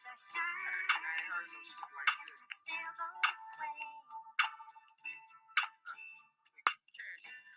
I ain't heard no shit like this.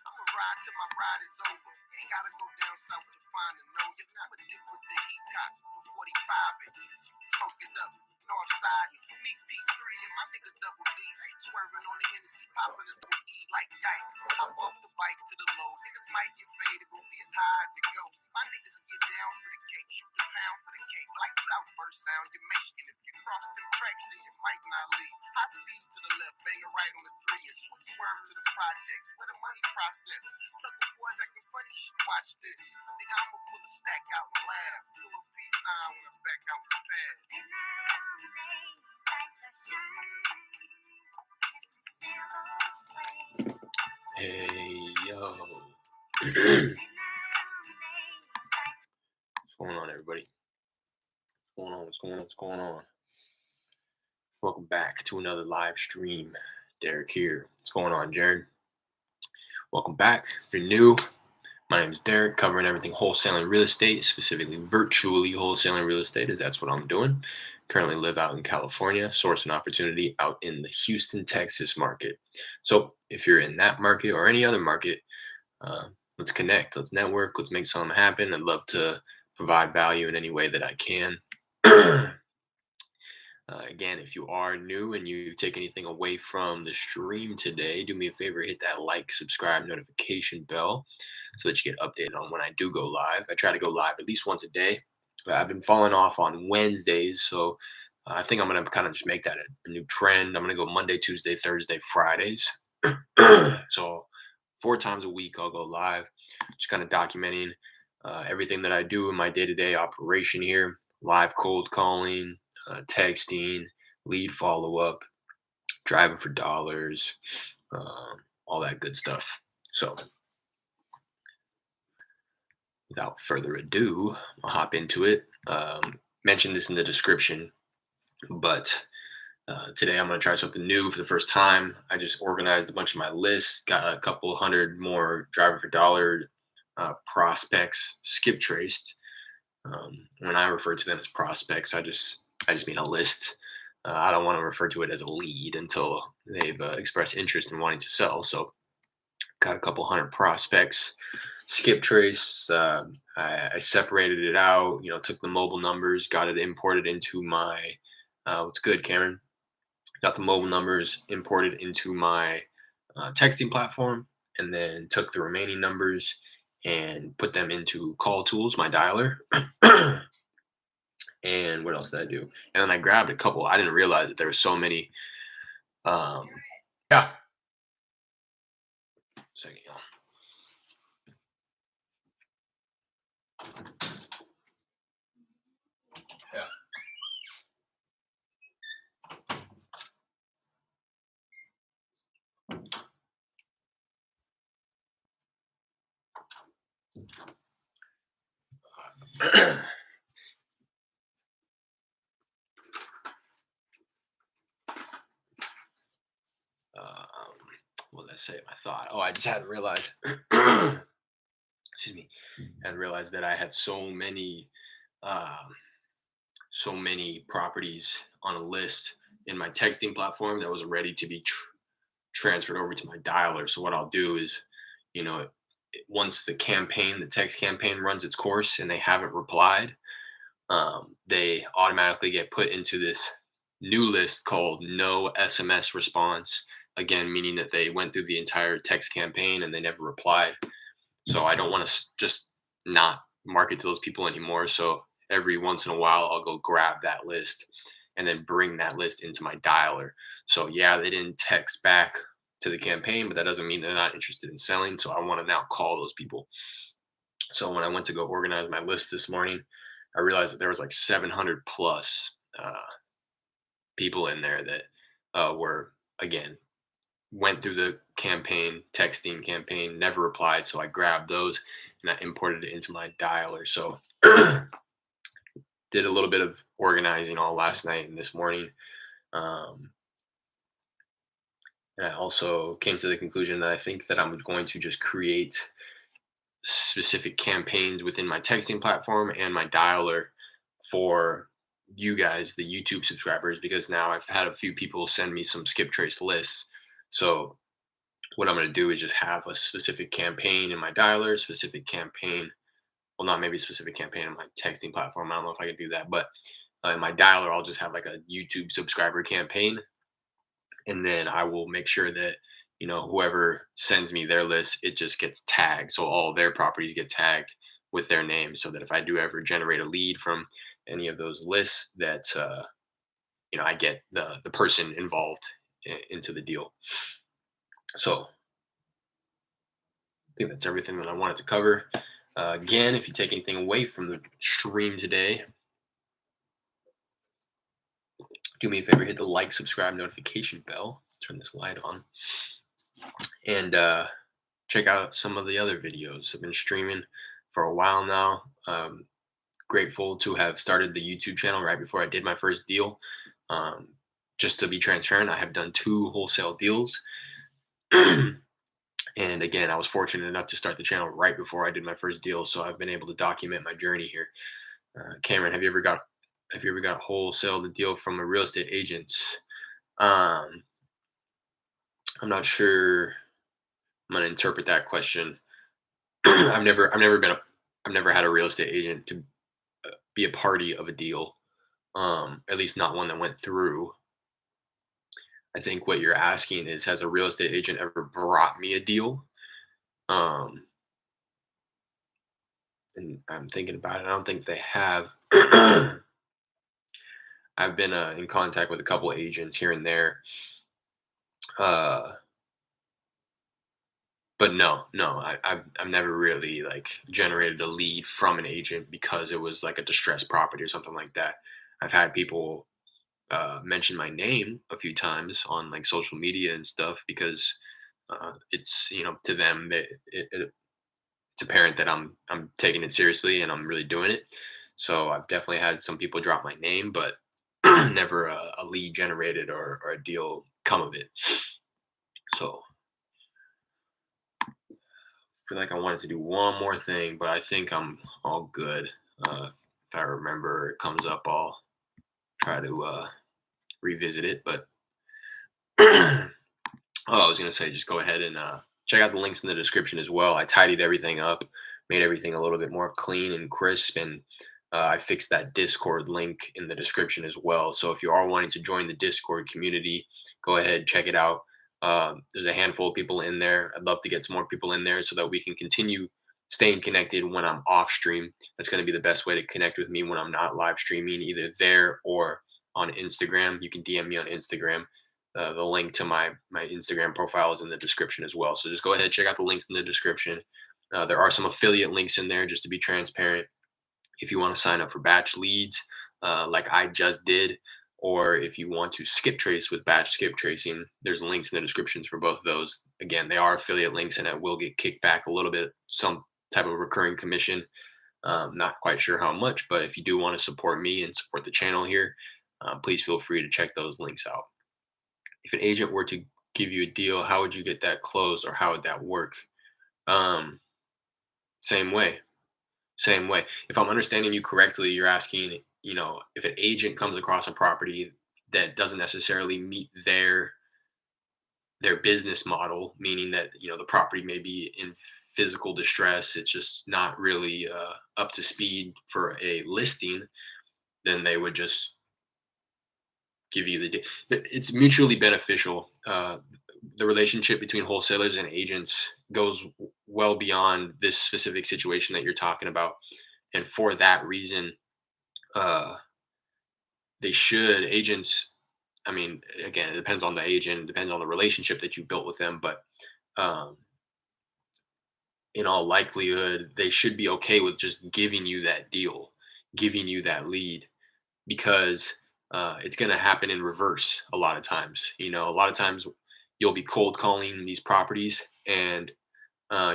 I'ma ride till my ride is over. Ain't gotta go down south to find a know you. I'ma dip with the heat cock with 45 and smoke it up. North side, meet P3 and my nigga Double D. Swerving on the Hennessy, popping it through E like yikes. I'm off the bike to the low. Niggas might get faded, but we as high as it goes. My niggas get down for the cake, shoot the pound for the cake. Lights out, first sound, you're Michigan. If you cross them tracks, then you might not leave. High speed to the left, banger right on the 3 and swerve to the projects. Where the money process. Sucker boys acting funny, shit, watch this. Nigga, I'ma pull a stack out and laugh. Do a peace sign when I'm back out the pad. Hey, yo. What's going on, everybody? What's going on? Welcome back to another live stream. Derek here. What's going on, Jared? Welcome back. If you're new, my name is Derek, covering everything wholesaling real estate, specifically virtually wholesaling real estate, as that's what I'm doing. Currently live out in California, sourcing opportunity out in the Houston, Texas market. So if you're in that market or any other market, let's connect, let's network, let's make something happen. I'd love to provide value in any way that I can. Again, if you are new and you take anything away from the stream today, do me a favor, hit that like, subscribe, notification bell so that you get updated on when I do go live. I try to go live at least once a day. I've been falling off on Wednesdays, so I think I'm going to kind of just make that a new trend. I'm going to go Monday, Tuesday, Thursday, Fridays. So 4 times a week I'll go live, just kind of documenting everything that I do in my day-to-day operation here, live cold calling, texting, lead follow-up, driving for dollars, all that good stuff. So without further ado, I'll hop into it. Mentioned this in the description, but today I'm going to try something new for the first time. I just organized a bunch of my lists, got a couple hundred more driving for dollar prospects skip traced. When I refer to them as prospects, I just mean a list. I don't want to refer to it as a lead until they've expressed interest in wanting to sell. So got a couple hundred prospects, skip trace. I separated it out, took the mobile numbers, got it imported into my, what's good, Cameron? Got the mobile numbers imported into my texting platform, and then took the remaining numbers and put them into CallTools, my dialer. And what else did I do? And then I grabbed a couple. I didn't realize that there were so many. Yeah. Second, y'all. Yeah. What did I say? My thought. Oh, I just hadn't realized. Excuse me. I hadn't realized that I had so many properties on a list in my texting platform that was ready to be transferred over to my dialer. So what I'll do is, once the text campaign runs its course and they haven't replied, they automatically get put into this new list called no SMS response. Again, meaning that they went through the entire text campaign and they never replied. So I don't want to just not market to those people anymore. So every once in a while, I'll go grab that list and then bring that list into my dialer. So yeah, they didn't text back to the campaign, but that doesn't mean they're not interested in selling. So I want to now call those people. So when I went to go organize my list this morning, I realized that there was like 700 plus people in there that were, again, went through the texting campaign, never replied. So I grabbed those and I imported it into my dialer. So did a little bit of organizing all last night and this morning. And I also came to the conclusion that I think that I'm going to just create specific campaigns within my texting platform and my dialer for you guys, the YouTube subscribers, because now I've had a few people send me some skip trace lists. So what I'm going to do is just have a specific campaign in my dialer, specific campaign. Well, not maybe a specific campaign in my texting platform. I don't know if I could do that, but in my dialer, I'll just have like a YouTube subscriber campaign, and then I will make sure that whoever sends me their list, it just gets tagged, so all their properties get tagged with their name, so that if I do ever generate a lead from any of those lists, that I get the person involved into the deal. So I think that's everything that I wanted to cover. Again, if you take anything away from the stream today, do me a favor, hit the like, subscribe, notification bell, turn this light on, and check out some of the other videos. I've been streaming for a while now. Grateful to have started the YouTube channel right before I did my first deal. Um, just to be transparent, I have done 2 wholesale deals. And again, I was fortunate enough to start the channel right before I did my first deal, so I've been able to document my journey here. Cameron, have you ever got wholesale the deal from a real estate agent? Um, I'm not sure. I'm gonna interpret that question. I've never had a real estate agent to be a party of a deal. At least not one that went through. I think what you're asking is, has a real estate agent ever brought me a deal? Um, and I'm thinking about it. I don't think they have. I've been in contact with a couple of agents here and there. Uh, but no, I've never really like generated a lead from an agent because it was like a distressed property or something like that. I've had people mention my name a few times on like social media and stuff, because it's to them that it's apparent that I'm taking it seriously and I'm really doing it. So I've definitely had some people drop my name, but never a lead generated or a deal come of it. So I feel like I wanted to do one more thing, but I think I'm all good. If I remember it comes up, I'll try to revisit it. But oh, I was gonna say, just go ahead and check out the links in the description as well. I tidied everything up, made everything a little bit more clean and crisp, and I fixed that Discord link in the description as well. So if you are wanting to join the Discord community, go ahead, check it out. There's a handful of people in there. I'd love to get some more people in there so that we can continue staying connected when I'm off stream. That's going to be the best way to connect with me when I'm not live streaming, either there or on Instagram. You can DM me on Instagram. The link to my Instagram profile is in the description as well. So just go ahead, check out the links in the description. There are some affiliate links in there, just to be transparent. If you want to sign up for batch leads, like I just did, or if you want to skip trace with batch skip tracing, there's links in the descriptions for both of those. Again, they are affiliate links, and it will get kicked back a little bit, some type of recurring commission. Not quite sure how much, but if you do want to support me and support the channel here, please feel free to check those links out. If an agent were to give you a deal, how would you get that closed, or how would that work? Um, same way. Same way. If I'm understanding you correctly, you're asking, if an agent comes across a property that doesn't necessarily meet their business model, meaning that, the property may be in physical distress, it's just not really up to speed for a listing, then they would just give you it's mutually beneficial. The relationship between wholesalers and agents goes well beyond this specific situation that you're talking about, and for that reason, uh they should agents, I mean, again, it depends on the agent, it depends on the relationship that you built with them, but um in all likelihood they should be okay with just giving you that deal, giving you that lead, because it's going to happen in reverse a lot of times. A lot of times you'll be cold calling these properties, and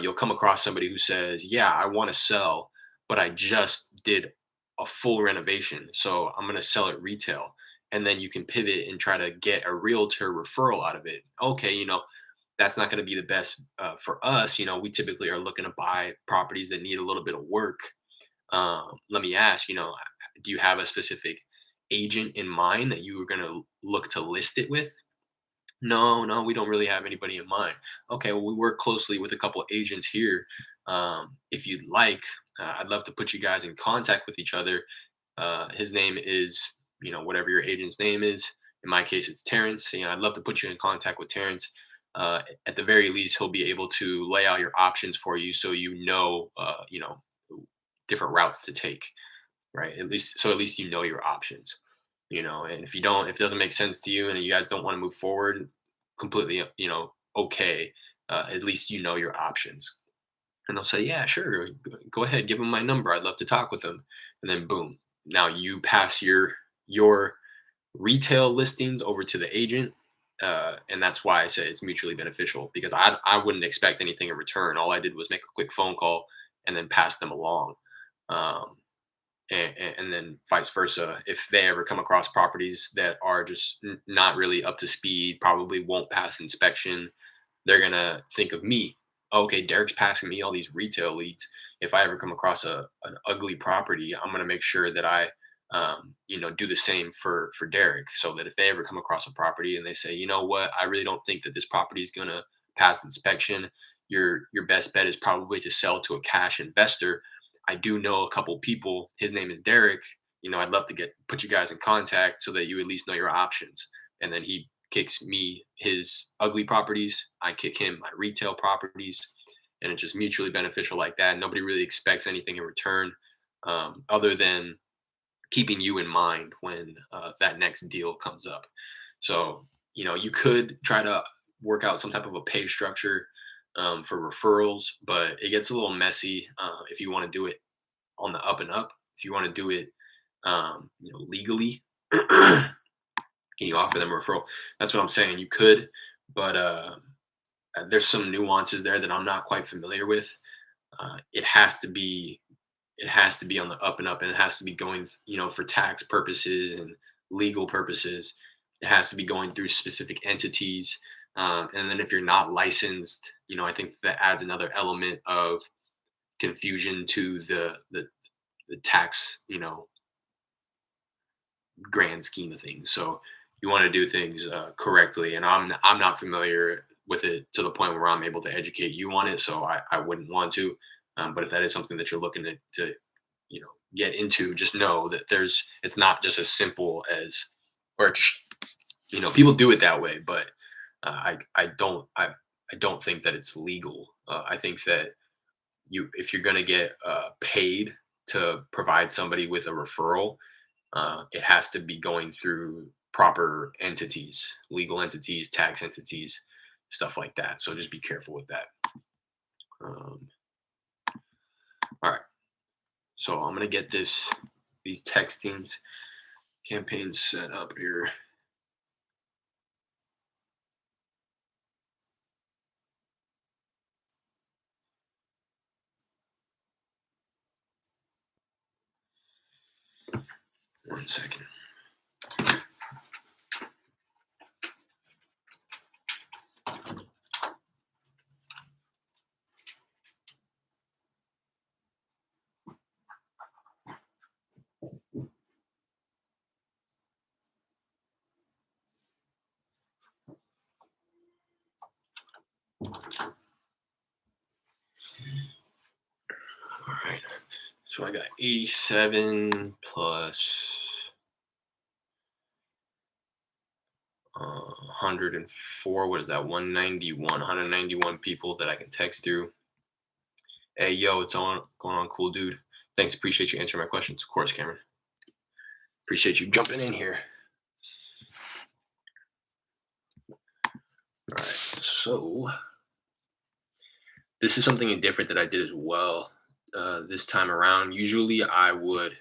you'll come across somebody who says, "Yeah, I want to sell, but I just did a full renovation, so I'm going to sell it retail." And then you can pivot and try to get a realtor referral out of it. Okay, that's not going to be the best for us. We typically are looking to buy properties that need a little bit of work. Let me ask, do you have a specific agent in mind that you were going to look to list it with? No, no, we don't really have anybody in mind. Okay, well, we work closely with a couple agents here. If you'd like, I'd love to put you guys in contact with each other. His name is, whatever your agent's name is. In my case, it's Terrence. I'd love to put you in contact with Terrence. At the very least, he'll be able to lay out your options for you, so different routes to take, right? At least you know your options, and if it doesn't make sense to you and you guys don't want to move forward, completely, okay. At least you know your options, and they'll say, yeah, sure, go ahead, give him my number, I'd love to talk with him. And then boom, now you pass your retail listings over to the agent. And that's why I say it's mutually beneficial, because I wouldn't expect anything in return. All I did was make a quick phone call and then pass them along. um, and then vice versa. If they ever come across properties that are just not really up to speed, probably won't pass inspection, they're gonna think of me. Okay, Derek's passing me all these retail leads. If I ever come across an ugly property, I'm gonna make sure that I, do the same for Derek, so that if they ever come across a property and they say, you know what, I really don't think that this property is gonna pass inspection, your best bet is probably to sell to a cash investor. I do know a couple people. His name is Derek. I'd love to get put you guys in contact so that you at least know your options. And then he kicks me his ugly properties. I kick him my retail properties, and it's just mutually beneficial like that. Nobody really expects anything in return, other than keeping you in mind when that next deal comes up. So, you could try to work out some type of a pay structure for referrals, but it gets a little messy if you want to do it on the up and up. If you want to do it, legally, and you offer them a referral, that's what I'm saying. You could, but there's some nuances there that I'm not quite familiar with. It has to be on the up and up, and it has to be going, for tax purposes and legal purposes. It has to be going through specific entities. And then if you're not licensed, I think that adds another element of confusion to the tax, grand scheme of things. So you want to do things correctly, and I'm not familiar with it to the point where I'm able to educate you on it. So I wouldn't want to. But if that is something that you're looking to get into, just know that it's not just as simple as, or people do it that way, but I don't think that it's legal. I think that if you're going to get paid to provide somebody with a referral, it has to be going through proper entities, legal entities, tax entities, stuff like that. So just be careful with that. Um, all right. So I'm gonna get these textings campaigns set up here. One second. All right. So I got 87 plus 104. What is that? 191 people that I can text through. Hey, yo, it's on going on, cool dude. Thanks. Appreciate you answering my questions. Of course, Cameron. Appreciate you jumping in here. All right. So this is something different that I did as well this time around. Usually I would,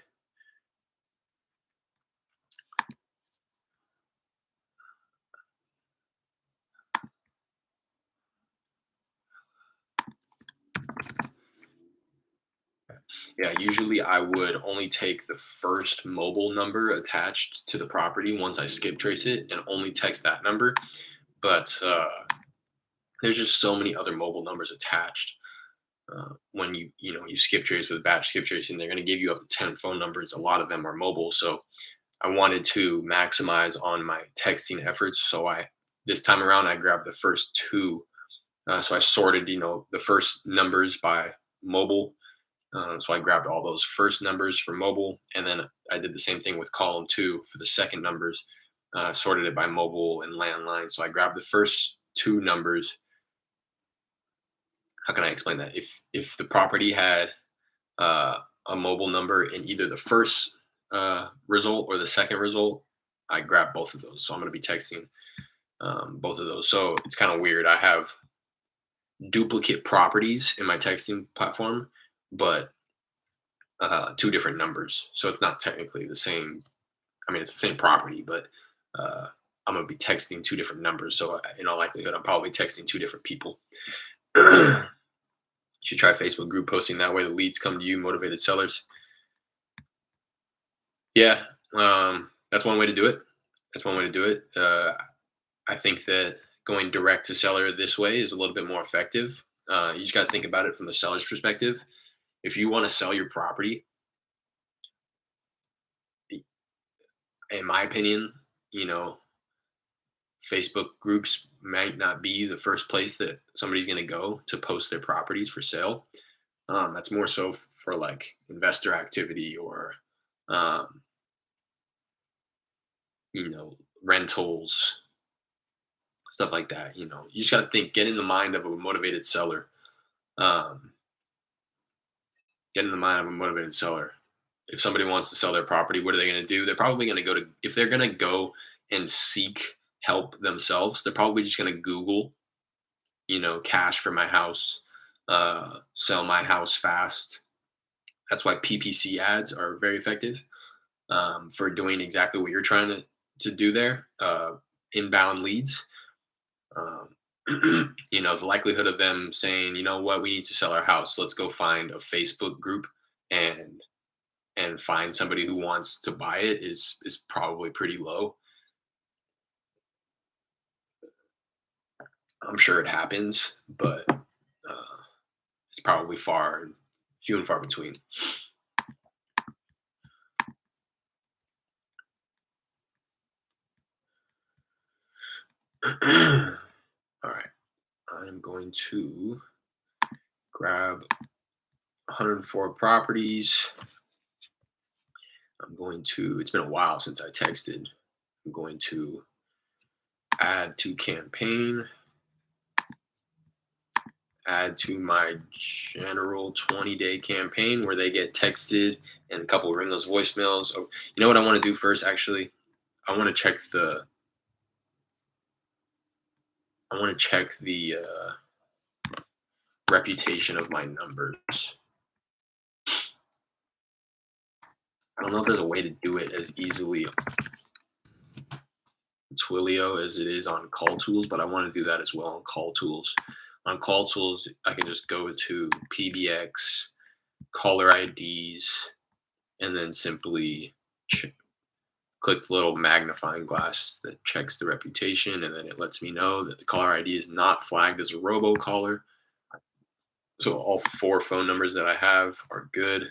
only take the first mobile number attached to the property once I skip trace it, and only text that number. But there's just so many other mobile numbers attached. When you skip trace with batch skip tracing, they're going to give you up to 10 phone numbers. A lot of them are mobile, so I wanted to maximize on my texting efforts. So this time around, I grabbed the first two. So I sorted, the first numbers by mobile. So I grabbed all those first numbers for mobile, and then I did the same thing with column two for the second numbers, sorted it by mobile and landline. So I grabbed the first two numbers. How can I explain that? If the property had uh, a mobile number in either the first result or the second result, I grabbed both of those. So I'm going to be texting both of those. So it's kind of weird. I have duplicate properties in my texting platform, but two different numbers. So it's not technically the same. I mean, it's the same property, but uh, I'm going to be texting two different numbers. So in all likelihood, I'm probably texting two different people. You should try Facebook group posting. That way the leads come to you, motivated sellers. Yeah, that's one way to do it. That's one way to do it. I think that going direct to seller this way is a little bit more effective. You just got to think about it from the seller's perspective. If you want to sell your property, in my opinion, you know, Facebook groups might not be the first place that somebody's going to go to post their properties for sale. That's more so for like investor activity or, um, rentals, stuff like that. You just got to get in the mind of a motivated seller. Um, get in the mind of a motivated seller. If somebody wants to sell their property, what are they going to do? They're probably going to if they're going to go and seek help themselves, they're probably just going to Google, cash for my house, sell my house fast. That's why PPC ads are very effective for doing exactly what you're trying to do there. Inbound leads. Um, the likelihood of them saying, you know what, we need to sell our house. Let's go find a Facebook group and find somebody who wants to buy it is probably pretty low. I'm sure it happens, but it's probably few and far between. All right, I'm going to grab 104 properties. It's been a while since I texted. I'm going to add to campaign, add to my general 20-day campaign where they get texted and a couple of ringless voicemails. Oh, you know what I want to do first, actually? I want to check the reputation of my numbers. I don't know if there's a way to do it as easily on Twilio as it is on CallTools, but I want to do that as well on CallTools. On CallTools, I can just go to PBX, caller IDs, and then simply click the little magnifying glass that checks the reputation, and then it lets me know that the caller ID is not flagged as a robocaller. So all four phone numbers that I have are good.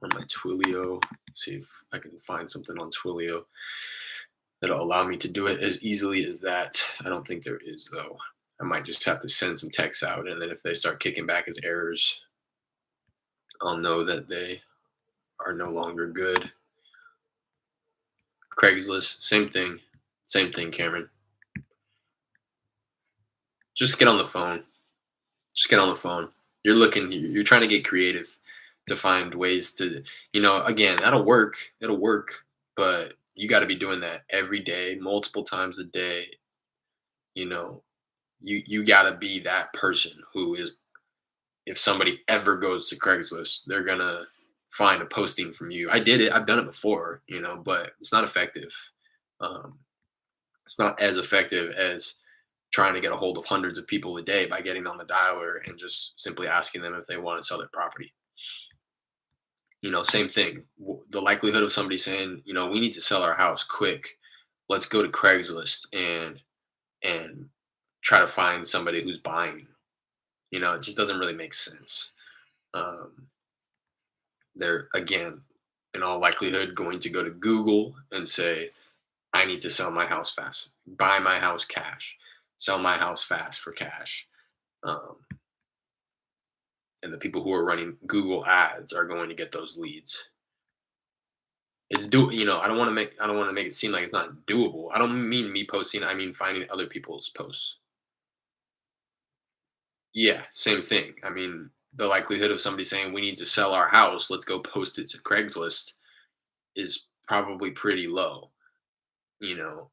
On my Twilio, see if I can find something on Twilio that'll allow me to do it as easily as that. I don't think there is, though. I might just have to send some texts out, and then if they start kicking back as errors, I'll know that they are no longer good. Craigslist, same thing. Same thing, Cameron. Just get on the phone. Just get on the phone. You're trying to get creative to find ways to, again, that'll work. It'll work, but you got to be doing that every day, multiple times a day. You got to be that person who is, if somebody ever goes to Craigslist, they're going to find a posting from you. I did it. I've done it before, but it's not effective. Um, it's not as effective as trying to get a hold of hundreds of people a day by getting on the dialer and just simply asking them if they want to sell their property. Same thing. The likelihood of somebody saying, we need to sell our house quick. Let's go to Craigslist and try to find somebody who's buying. It just doesn't really make sense. There again, in all likelihood going to go to Google and say, I need to sell my house fast, buy my house cash, sell my house fast for cash. Um, and the people who are running Google ads are going to get those leads. I don't want to make it seem like it's not doable. I don't mean me posting, I mean finding other people's posts. Yeah, same thing. I mean, the likelihood of somebody saying we need to sell our house, let's go post it to Craigslist is probably pretty low. You know,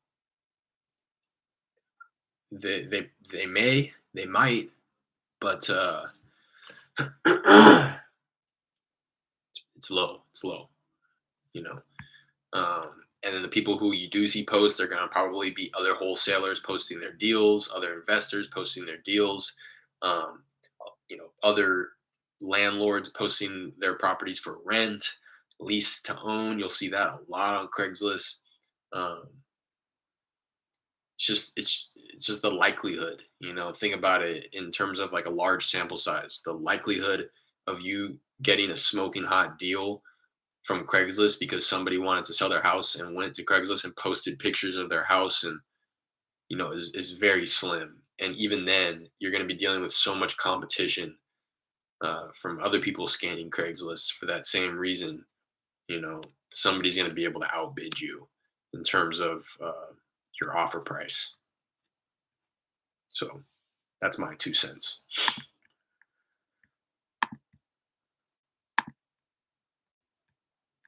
they might, but it's low. It's low, you know. And then the people who you do see post are going to probably be other wholesalers posting their deals, other investors posting their deals, um, other landlords posting their properties for rent, lease to own. You'll see that a lot on Craigslist. Um, it's just the likelihood. Think about it in terms of like a large sample size. The likelihood of you getting a smoking hot deal from Craigslist because somebody wanted to sell their house and went to Craigslist and posted pictures of their house and is very slim. And even then, you're going to be dealing with so much competition from other people scanning Craigslist for that same reason. Somebody's going to be able to outbid you in terms of your offer price. So that's my 2 cents.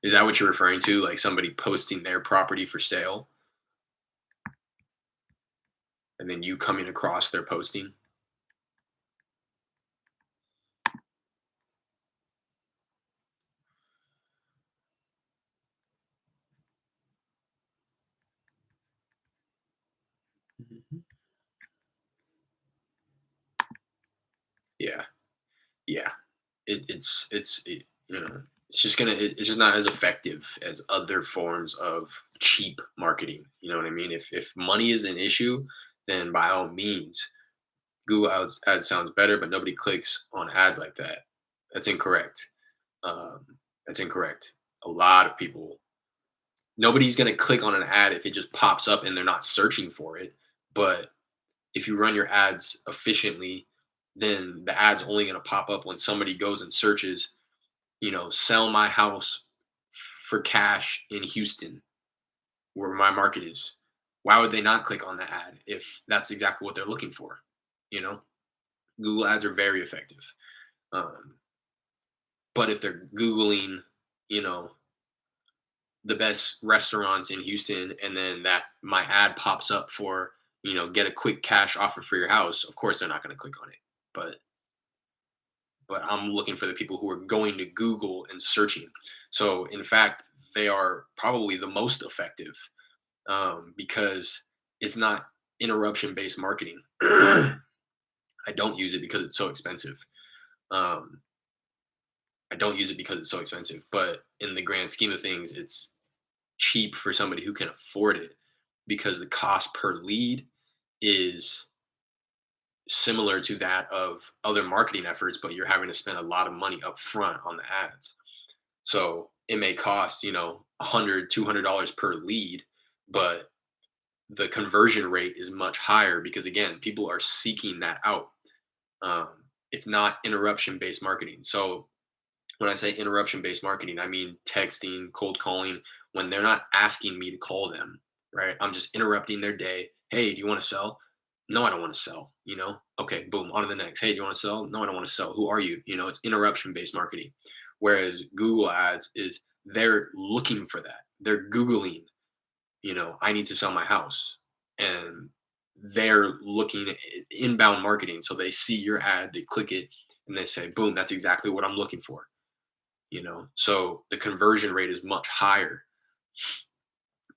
Is that what you're referring to? Like somebody posting their property for sale and then you coming across their posting? Mhm. Yeah. Yeah. It's just it's just not as effective as other forms of cheap marketing. You know what I mean? If money is an issue, then by all means, Google ads sounds better, but nobody clicks on ads like that. That's incorrect. Um, that's incorrect. A lot of people, nobody's going to click on an ad if it just pops up and they're not searching for it. But if you run your ads efficiently, then the ad's only going to pop up when somebody goes and searches, sell my house for cash in Houston, where my market is. Why would they not click on the ad if that's exactly what they're looking for? You know, Google ads are very effective. Um, but if they're Googling, you know, the best restaurants in Houston, and then that my ad pops up for, get a quick cash offer for your house, of course they're not going to click on it. But I'm looking for the people who are going to Google and searching. So in fact, they are probably the most effective because it's not interruption based marketing. I don't use it because it's so expensive. Um, I don't use it because it's so expensive, but in the grand scheme of things, it's cheap for somebody who can afford it because the cost per lead is similar to that of other marketing efforts, but you're having to spend a lot of money up front on the ads. So it may cost, $100, $200 per lead, but the conversion rate is much higher because again, people are seeking that out. Um, it's not interruption based marketing. So when I say interruption based marketing, I mean texting, cold calling, when they're not asking me to call them, right? I'm just interrupting their day. Hey, do you want to sell? No, I don't want to sell. Okay, boom, on to the next. Hey, do you want to sell? No, I don't want to sell. Who are you? It's interruption based marketing. Whereas Google ads is they're looking for that. They're Googling, I need to sell my house. And they're looking at inbound marketing. So they see your ad, they click it, and they say, boom, that's exactly what I'm looking for. So the conversion rate is much higher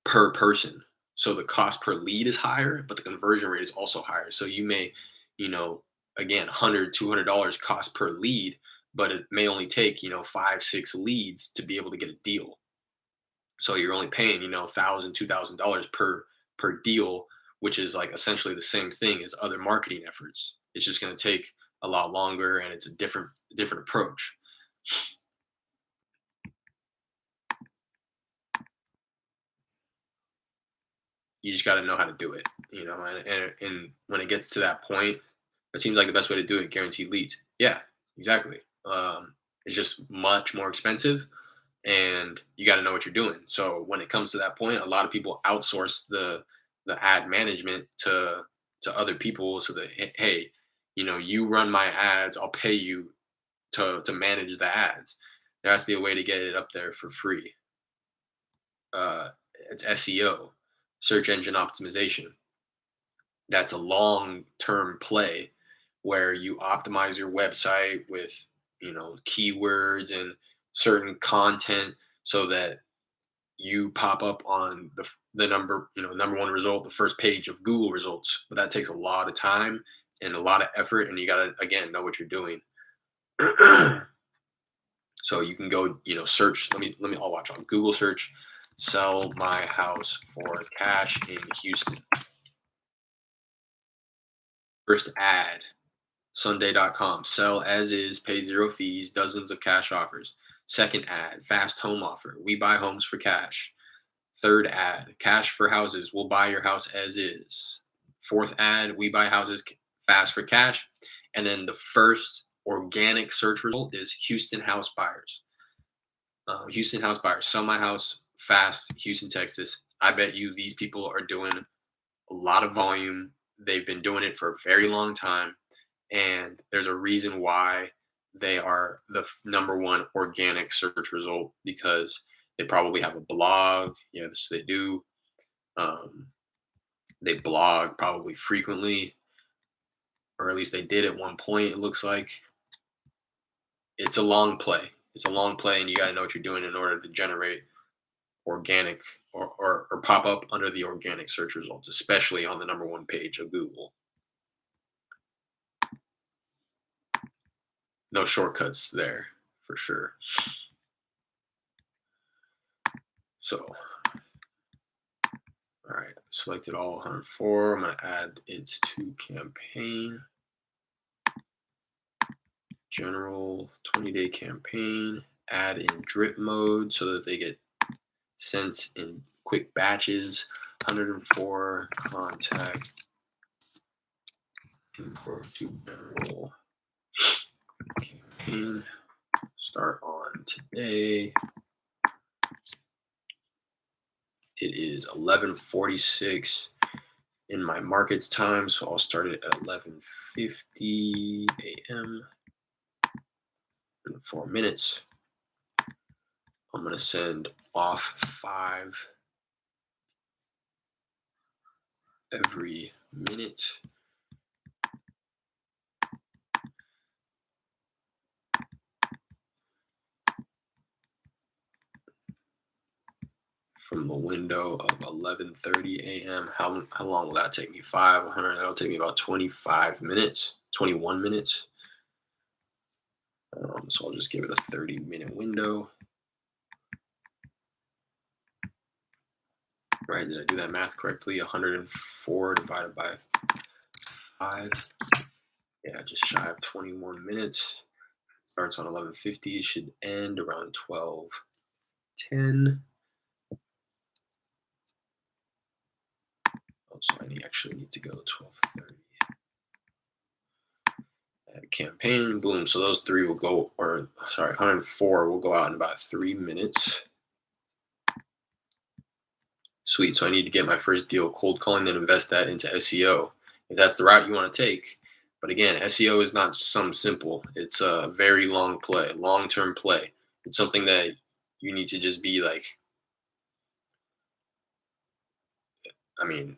per person. So the cost per lead is higher, but the conversion rate is also higher. So you may, you know, again, $100, $200 cost per lead, but it may only take, 5, 6 leads to be able to get a deal. So you're only paying, $1,000, $2,000 per deal, which is like essentially the same thing as other marketing efforts. It's just going to take a lot longer, and it's a different approach. You just got to know how to do it, and when it gets to that point, it seems like the best way to do it, guaranteed leads. Yeah, exactly. It's just much more expensive, and you got to know what you're doing. So when it comes to that point, a lot of people outsource the ad management to other people, so that hey, you run my ads, I'll pay you to manage the ads. There has to be a way to get it up there for free. uh, it's SEO, search engine optimization. That's a long term play where you optimize your website with keywords and certain content so that you pop up on the number one result, the first page of Google results. But that takes a lot of time and a lot of effort, and you got to again know what you're doing. So you can go, search. Let me. I'll watch on Google search. Sell my house for cash in Houston. First ad, Sunday.com. Sell as is, pay zero fees, dozens of cash offers. Second ad, fast home offer. We buy homes for cash. Third ad, cash for houses. We'll buy your house as is. Fourth ad, we buy houses fast for cash. And then the first organic search result is Houston house buyers. Houston house buyers, sell my house fast, Houston, Texas. I bet you these people are doing a lot of volume. They've been doing it for a very long time. And there's a reason why they are the number one organic search result, because they probably have a blog. Yes, they do. Um, they blog probably frequently, or at least they did at one point, it looks like. It's a long play. It's a long play, and you got to know what you're doing in order to generate organic or pop up under the organic search results, especially on the number one page of Google. No shortcuts there for sure. So, all right, selected all 104. I'm going to add it to campaign. General 20-day campaign. Add in drip mode so that they get sent in quick batches. 104 contact info to general campaign. Start on today. It is 11:46 in my markets time, so I'll start it at 11:50 a.m. in 4 minutes. I'm going to send off 5 every minute. From the window of 11:30 a.m. How long will that take me? 500. That'll take me about 25 minutes, 21 minutes. So I'll just give it a 30-minute window. Right? Did I do that math correctly? 104 divided by 5. Yeah, just shy of 21 minutes. Starts on 11:50. Should end around 12:10. So I actually need to go 12:30. Campaign, boom. So those 3 will go, 104 will go out in about 3 minutes. Sweet. So I need to get my first deal cold calling, then invest that into SEO, if that's the route you want to take. But again, SEO is not some simple. It's a very long play, long-term play. It's something that you need to just be like, I mean,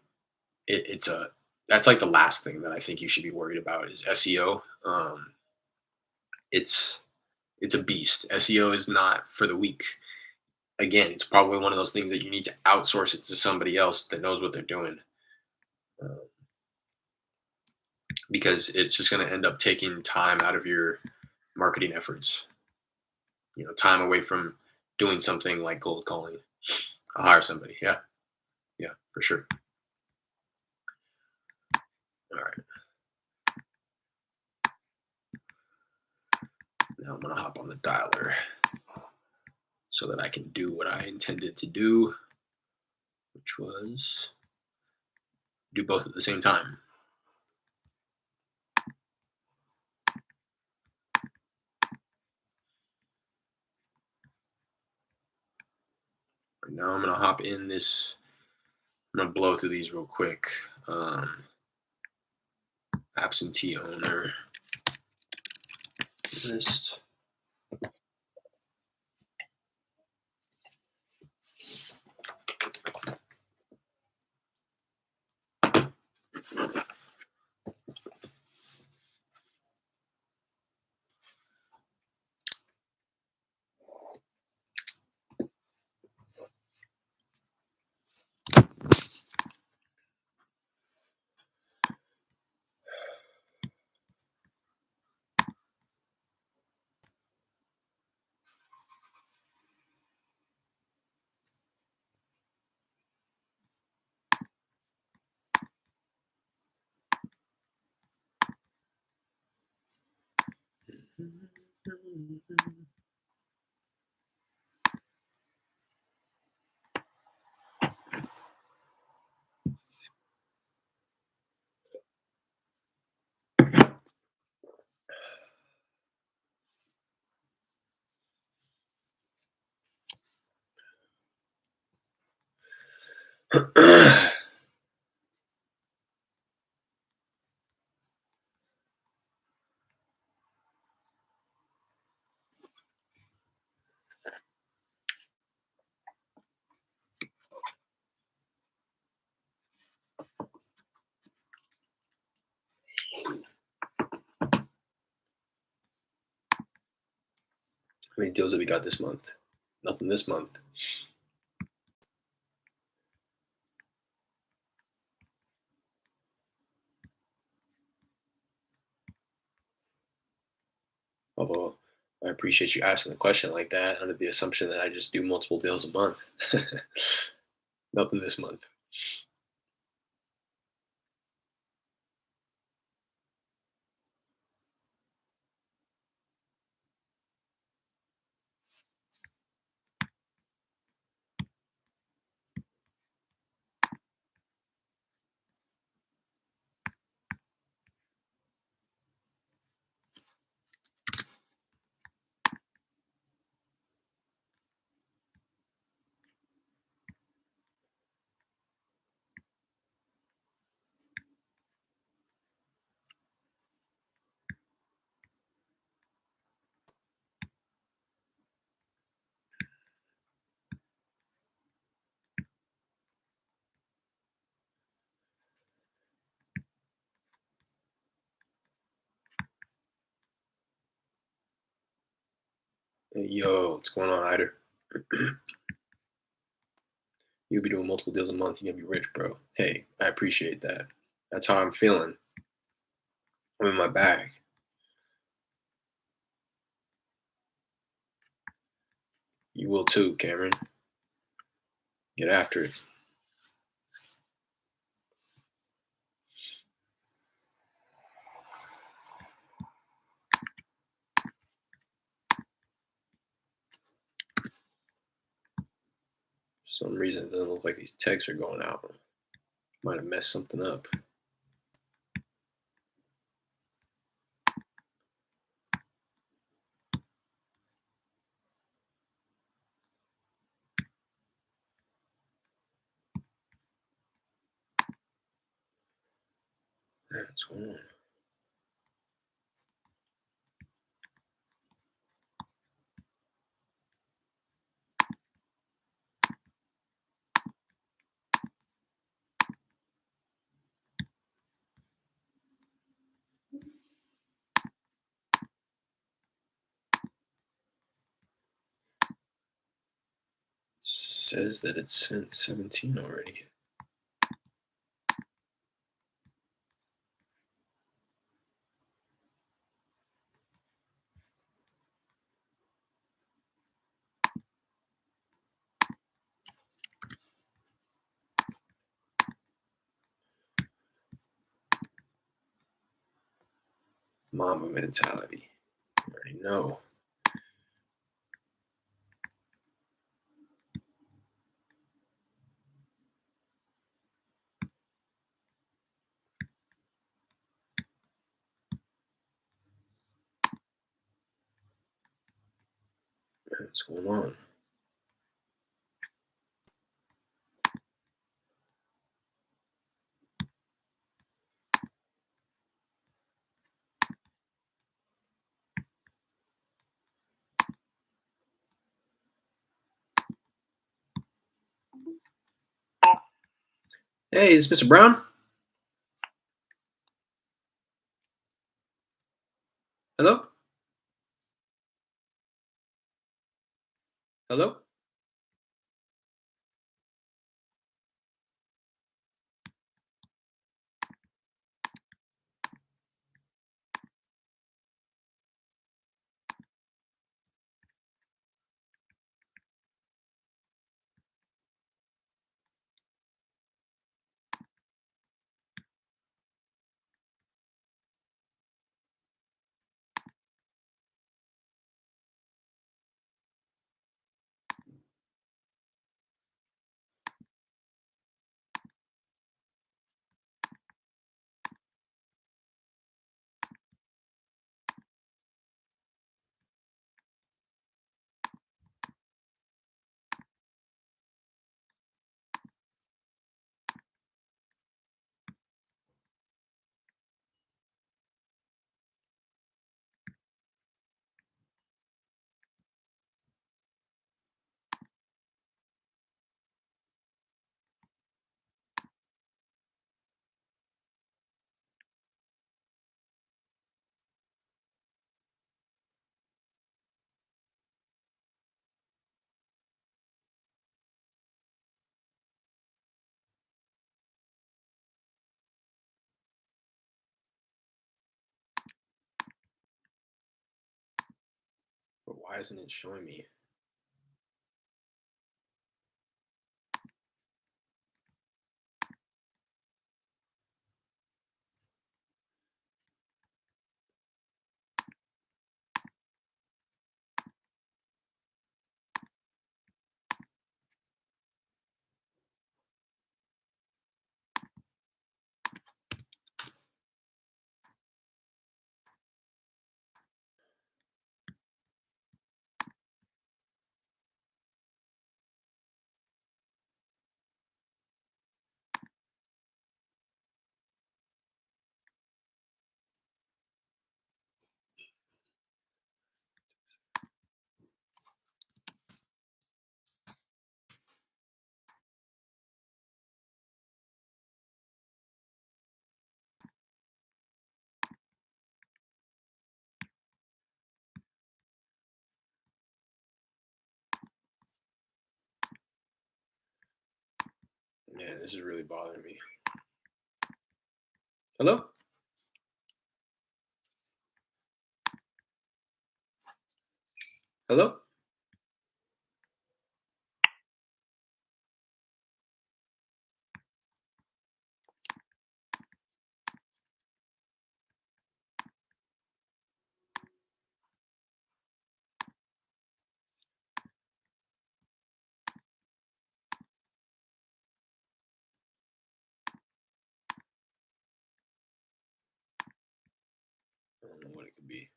that's like the last thing that I think you should be worried about is SEO. It's a beast. SEO is not for the weak. Again, it's probably one of those things that you need to outsource it to somebody else that knows what they're doing, because it's just going to end up taking time out of your marketing efforts. Time away from doing something like cold calling. I'll hire somebody. Yeah, for sure. All right. Now I'm going to hop on the dialer so that I can do what I intended to do, which was Do both at the same time. Right now I'm gonna hop in this. I'm gonna blow through these real quick. Absentee owner list. How many deals have we got this month? Nothing this month. Although I appreciate you asking the question like that under the assumption that I just do multiple deals a month. Nothing this month. Hey, yo, what's going on, Ider? You'll be doing multiple deals a month. You're gonna be rich, bro. Hey, I appreciate that. That's how I'm feeling. I'm in my bag. You will too, Cameron. Get after it. For some reason, it doesn't look like these texts are going out. Might have messed something up. What's going on? It says that it's sent 17 already. Mama mentality. You already know. What's going on? Hey, is this Mr. Brown? Hello? Hello? But why isn't it showing me? Man, this is really bothering me. Hello? Hello? I don't know what it could be.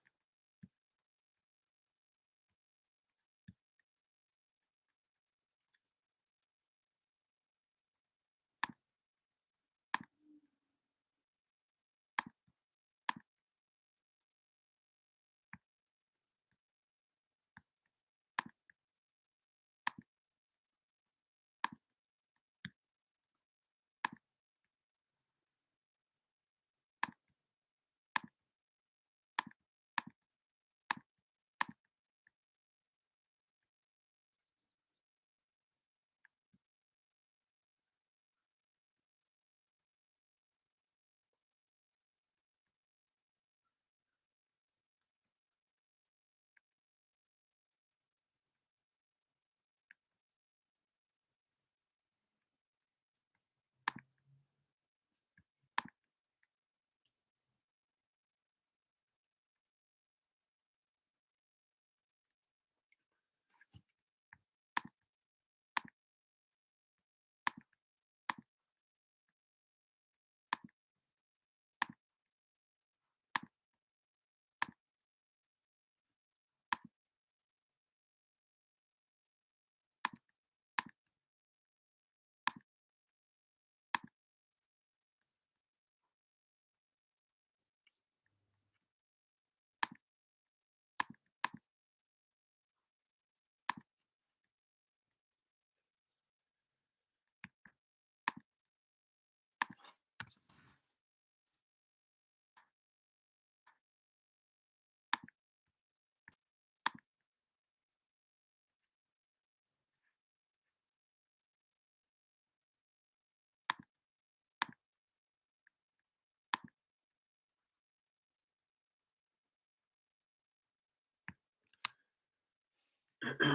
All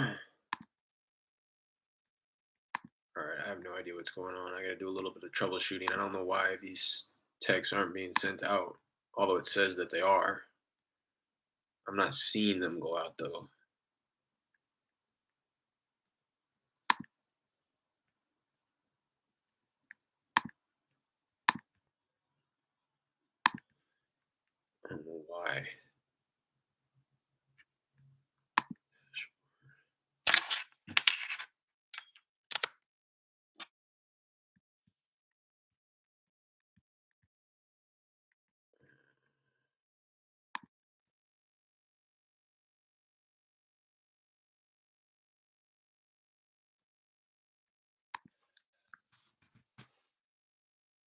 right, I have no idea what's going on. I got to do a little bit of troubleshooting. I don't know why these texts aren't being sent out, although it says that they are. I'm not seeing them go out though. I don't know why.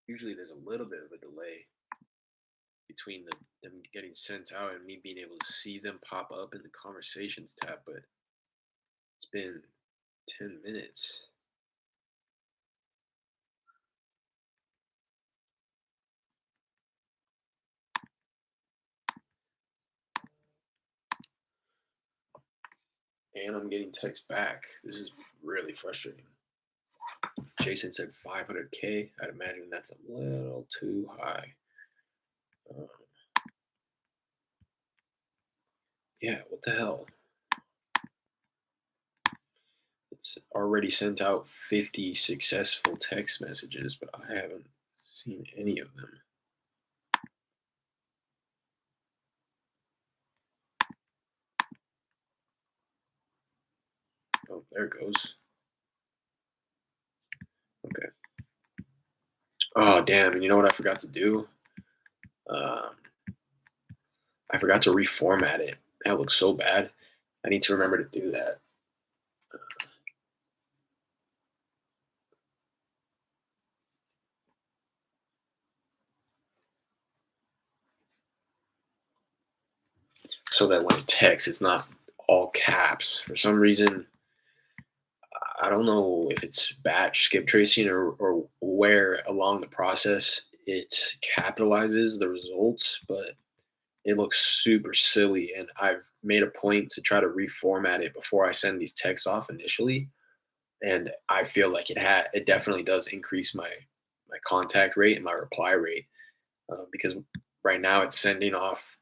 Usually there's a little bit of a delay between them getting sent out and me being able to see them pop up in the conversations tab, but it's been 10 minutes. And I'm getting text back. This is really frustrating. Jason said 500K. I'd imagine that's a little too high. Uh, yeah, what the hell? It's already sent out 50 successful text messages, but I haven't seen any of them. Oh, there it goes. Okay. Oh, damn. And you know what I forgot to do? Um, I forgot to reformat it. That looks so bad. I need to remember to do that. So that when it texts, it's not all caps. For some reason, I don't know if it's batch skip tracing or where along the process it capitalizes the results, but it looks super silly. And I've made a point to try to reformat it before I send these texts off initially. And I feel like it definitely does increase my contact rate and my reply rate because right now it's sending off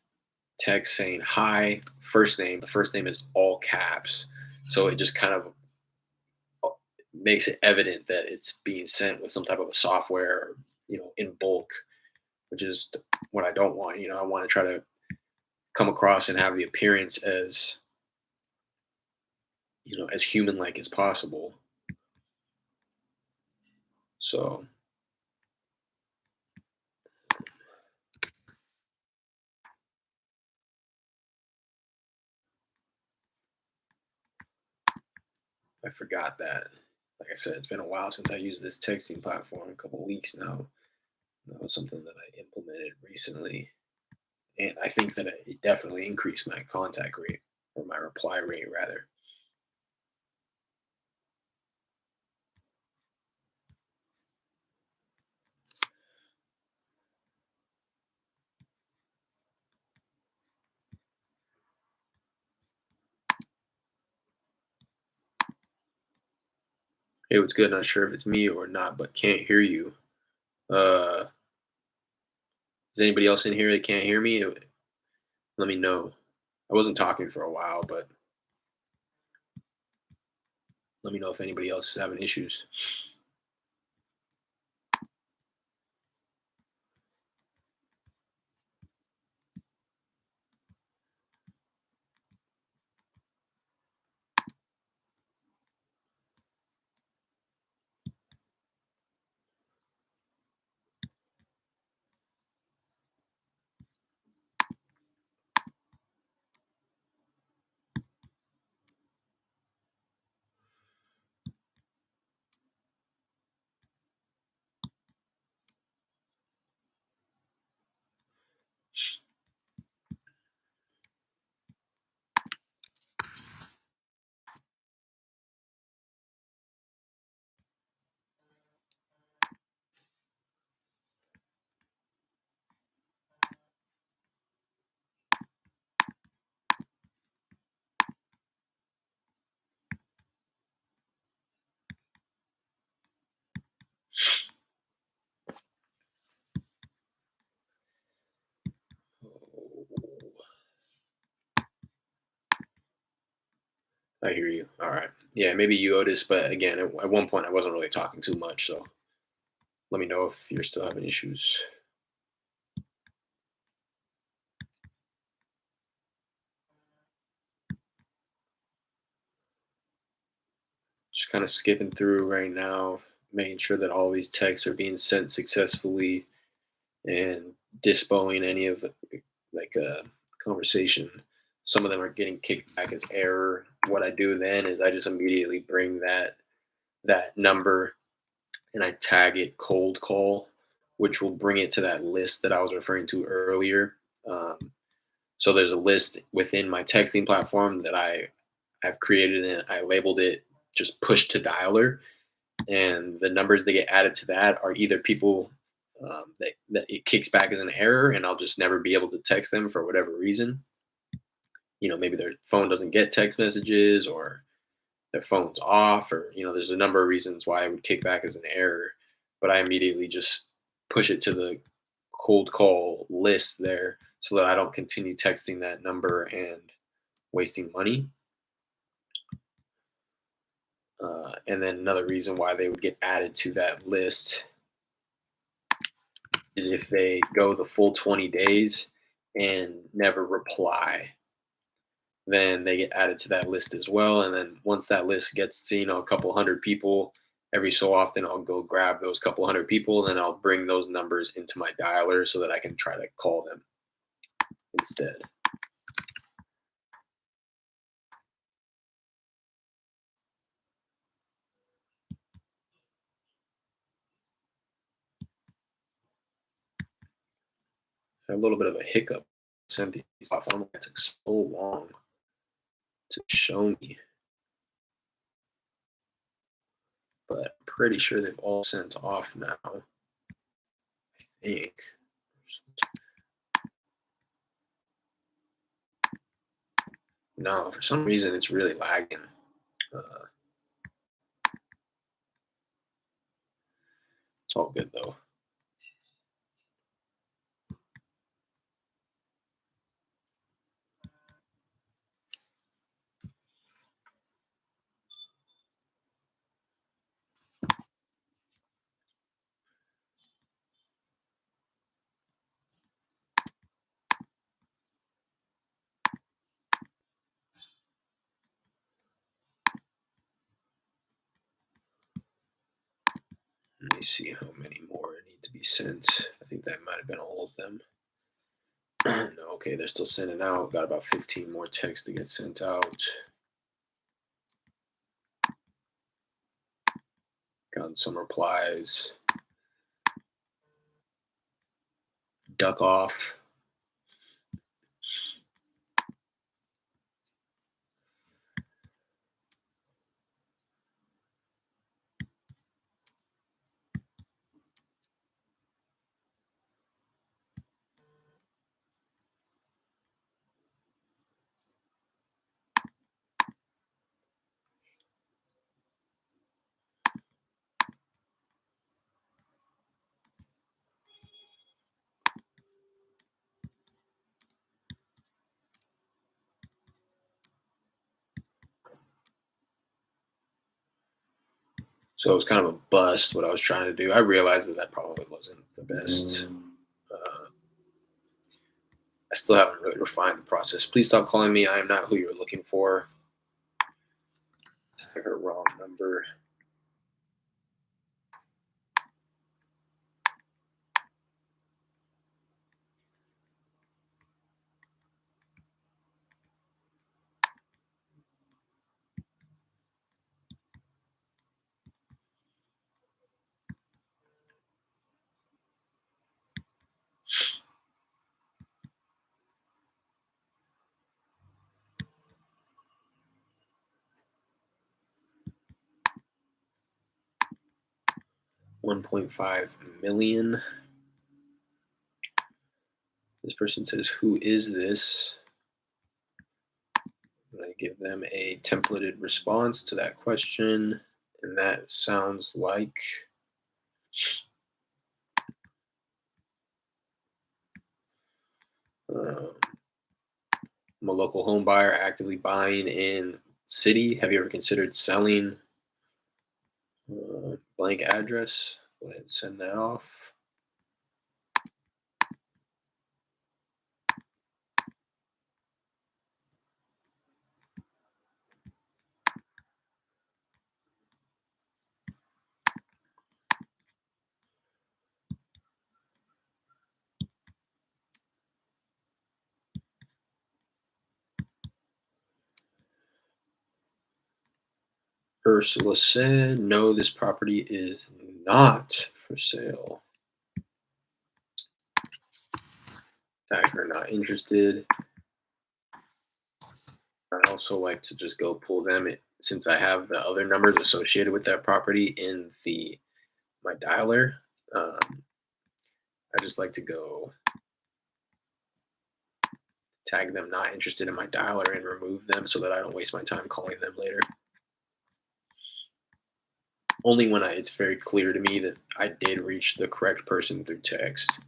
text saying hi, first name. The first name is all caps, so it just kind of makes it evident that it's being sent with some type of a software, in bulk, which is what I don't want. I want to try to come across and have the appearance as as human like as possible. So I forgot that. Like I said, it's been a while since I used this texting platform, a couple weeks now. That was something that I implemented recently, and I think that it definitely increased my contact rate or my reply rate rather. Hey, what's good? Not sure if it's me or not, but can't hear you. Uh, is anybody else in here that can't hear me? Let me know. I wasn't talking for a while, but let me know if anybody else is having issues. I hear you. All right. Yeah, maybe you, Otis, but again, at one point I wasn't really talking too much, so let me know if you're still having issues. Just kind of skipping through right now, making sure that all these texts are being sent successfully and dispoing any of the like conversation. Some of them are getting kicked back as error. What I do then is I just immediately bring that number and I tag it cold call, which will bring it to that list that I was referring to earlier. Um, so there's a list within my texting platform that I've created and I labeled it just push to dialer, and the numbers that get added to that are either people that it kicks back as an error, and I'll just never be able to text them for whatever reason. Maybe their phone doesn't get text messages, or their phone's off, or there's a number of reasons why it would kick back as an error. But I immediately just push it to the cold call list there so that I don't continue texting that number and wasting money. And then another reason why they would get added to that list is if they go the full 20 days and never reply, then they get added to that list as well. And then once that list gets to, a couple hundred people, every so often I'll go grab those couple hundred people and I'll bring those numbers into my dialer so that I can try to call them instead. Had a little bit of a hiccup. Sent these off. I don't know why it took so long to show me, but I'm pretty sure they've all sent off now. I think. No, for some reason it's really lagging. Uh, it's all good though. Let me see how many more need to be sent. I think that might have been all of them. No, okay, they're still sending out. Got about 15 more texts to get sent out. Gotten some replies. Duck off. So it was kind of a bust what I was trying to do. I realized that probably wasn't the best. Uh, I still haven't really refined the process. Please stop calling me. I am not who you're looking for. I heard wrong number. 1.5 million. This person says, "Who is this?" I give them a templated response to that question, and that sounds like um, I'm a local home buyer actively buying in city. Have you ever considered selling blank address? Go ahead and send that off. Ursula said, no, this property is not for sale. Tag her not interested. I also like to just go pull them since I have the other numbers associated with that property in the my dialer. I just like to go tag them not interested in my dialer and remove them so that I don't waste my time calling them later. Only when it's very clear to me that I did reach the correct person through text.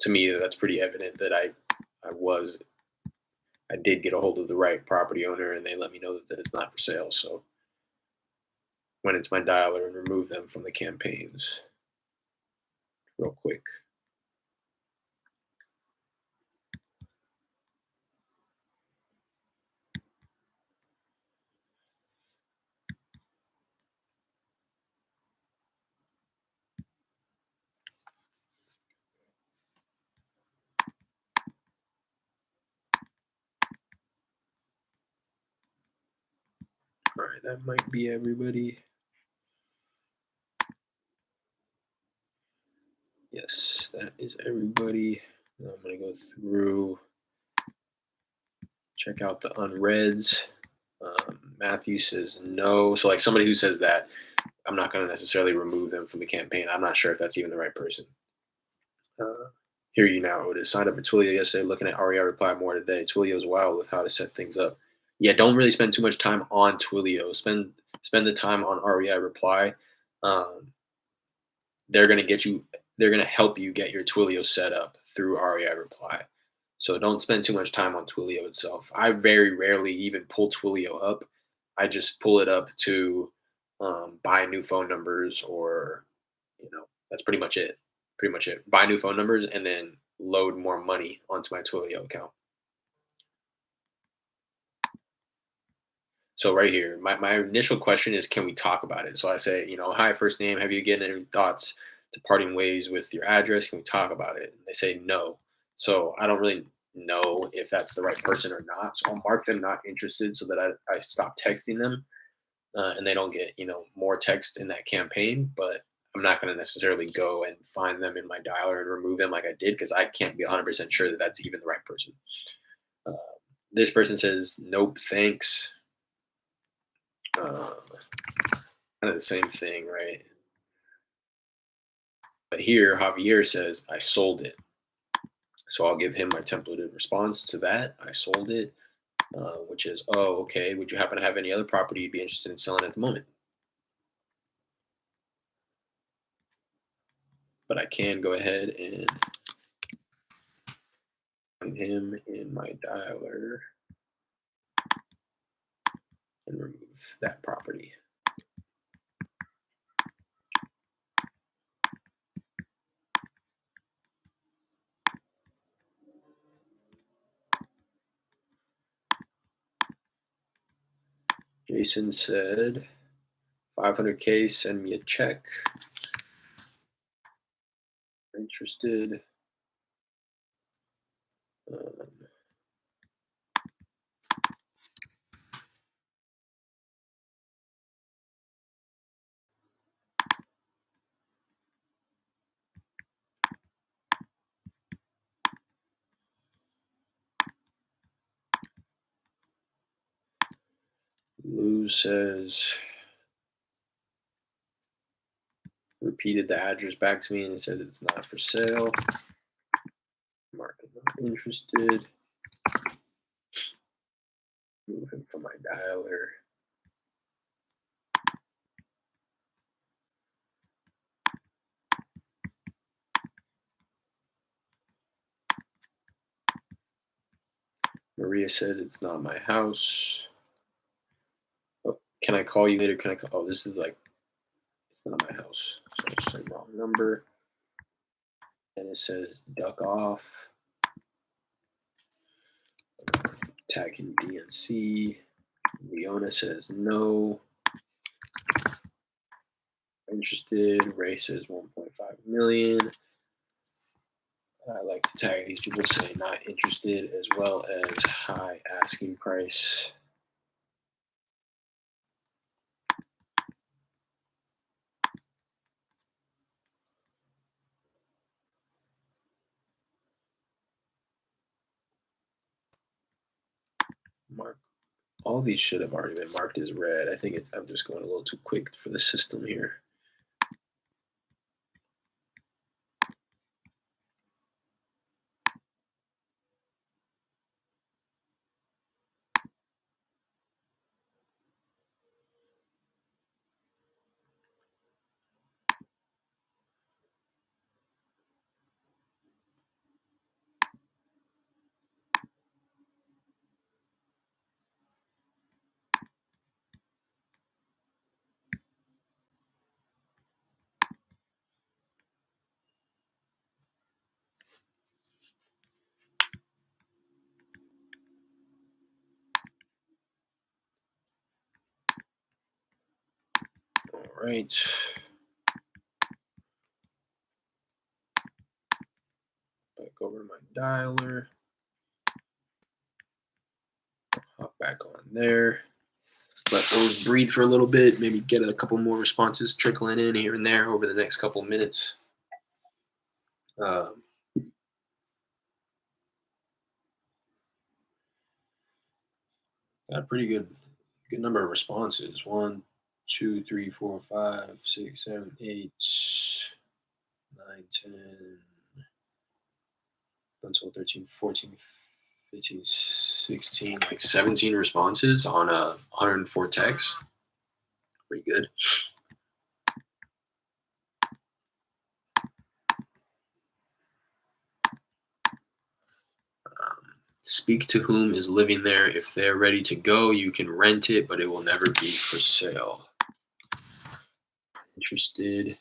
To me, that's pretty evident that I did get a hold of the right property owner and they let me know that it's not for sale. So went into my dialer and removed them from the campaigns real quick. All right, that might be everybody. Yes, that is everybody. Now I'm going to go through, check out the unreads. Matthew says no. So, like somebody who says that, I'm not going to necessarily remove them from the campaign. I'm not sure if that's even the right person. Hear you now, Otis. Signed up for Twilio yesterday, looking at REI reply more today. Twilio's wild with how to set things up. Yeah, don't really spend too much time on Twilio. Spend the time on REI reply. Um, they're gonna get you. They're gonna help you get your Twilio set up through REI reply. So don't spend too much time on Twilio itself. I very rarely even pull Twilio up. I just pull it up to buy new phone numbers, or that's pretty much it. Pretty much it. Buy new phone numbers and then load more money onto my Twilio account. So right here, my initial question is, can we talk about it? So I say, hi, first name. Have you given any thoughts to parting ways with your address? Can we talk about it? And they say no. So I don't really know if that's the right person or not. So I'll mark them not interested so that I stop texting them and they don't get more text in that campaign. But I'm not going to necessarily go and find them in my dialer and remove them like I did, because I can't be 100% sure that that's even the right person. Uh, this person says nope, thanks. Kind of the same thing, right? But here, Javier says I sold it. So I'll give him my templated response to that. I sold it, which is, oh, okay. Would you happen to have any other property you'd be interested in selling at the moment? But I can go ahead and find him in my dialer and remove that property. Jason said 500K, send me a check. Interested. Um, Lou says, repeated the address back to me and it said it's not for sale. Mark not interested. Move him from my dialer. Maria says it's not my house. Oh, can I call you later? Can I call? Oh, this is like, it's not my house. So I just said wrong number. And it says duck off. Tagging BNC. Leona says no. Interested. Ray says 1.5 million. I like to tag these people saying not interested as well as high asking price. Mark. All these should have already been marked as red. I think I'm just going a little too quick for the system here. All right. Back over to my dialer. Hop back on there. Let those breathe for a little bit. Maybe get a couple more responses trickling in here and there over the next couple minutes. Um, got a pretty good number of responses. 1, 2, 3, 4, 5, 6, 7, 8, 9, 10, 11, 12, 13, 14, 15, 16, like 17 responses on 104 texts. Pretty good. Speak to whom is living there. If they're ready to go, you can rent it, but it will never be for sale. Interested.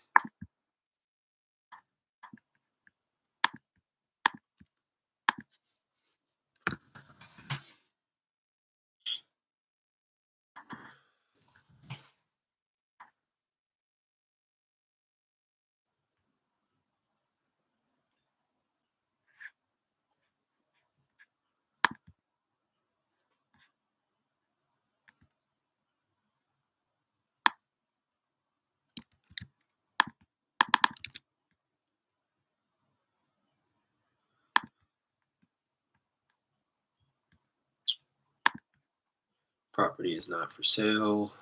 Property is not for sale.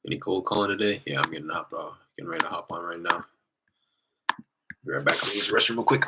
Any cold calling today? Yeah, I'm getting ready to hop on right now. Be right back. I'm gonna use the restroom real quick.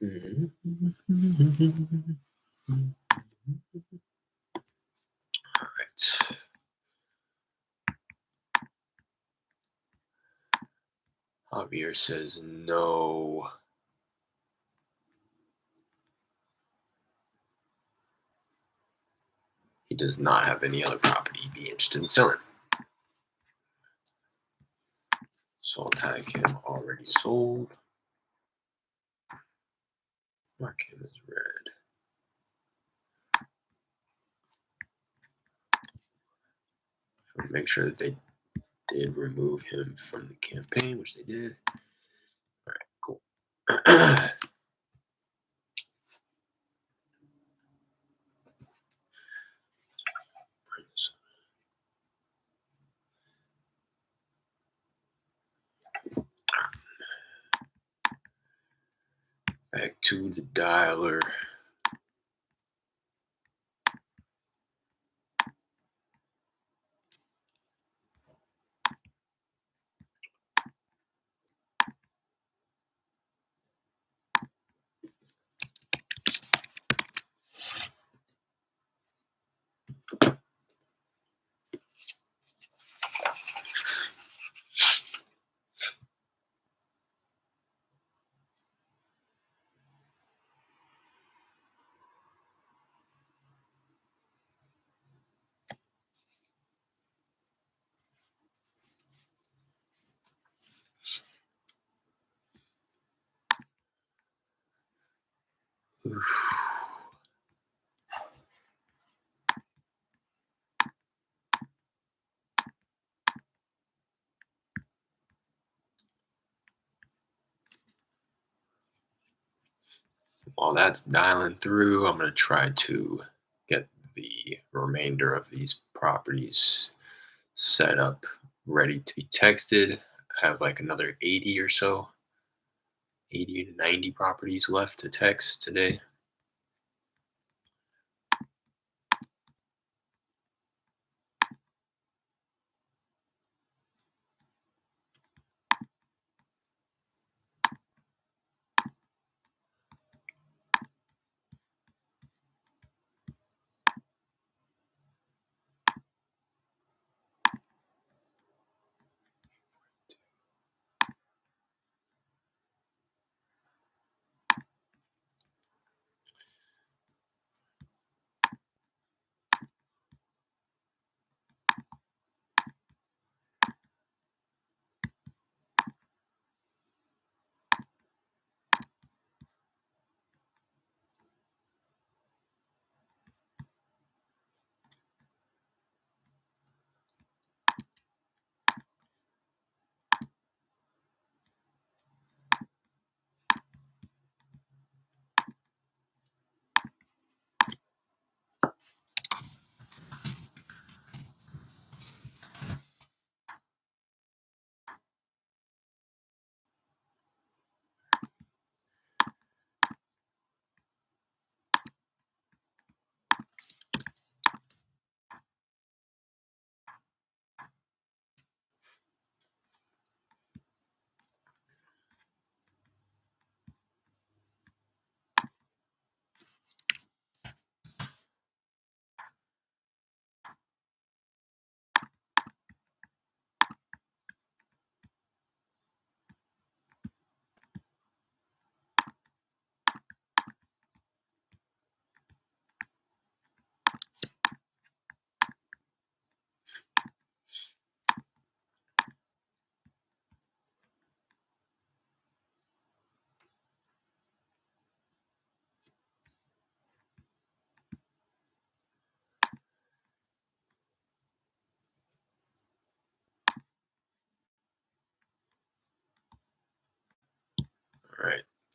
Right. Javier says no. He does not have any other property he'd be interested in selling. So I'll tag him already sold. Mark him as red. Make sure that they did remove him from the campaign, which they did. All right, cool. Back to the dialer. While that's dialing through, I'm going to try to get the remainder of these properties set up, ready to be texted. I have like another 80 or so, 80 to 90 properties left to text today.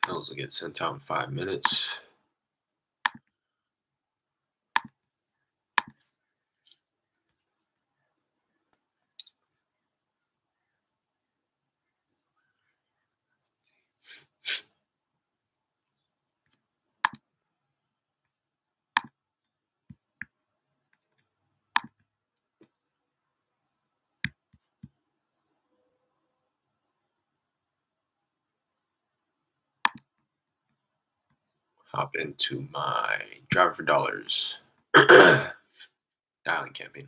Those will get sent out in 5 minutes. Hop into my Driver for Dollars dialing campaign.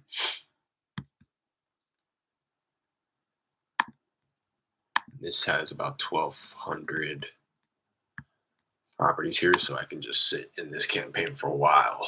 This has about 1,200 properties here, so I can just sit in this campaign for a while.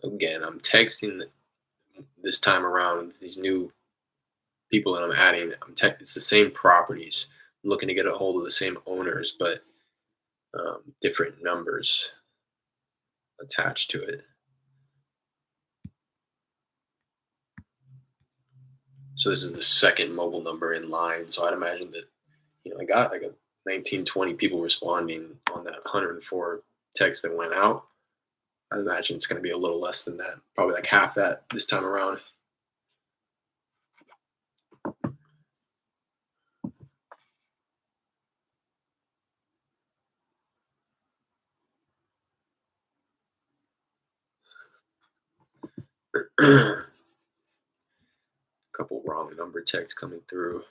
Again, I'm texting this time around these new people that I'm adding. It's the same properties. I'm looking to get a hold of the same owners, but different numbers attached to it. So this is the second mobile number in line. So I'd imagine that I got like a 19, 20 people responding on that 104 texts that went out. I imagine it's going to be a little less than that, probably like half that this time around. Couple wrong number texts coming through.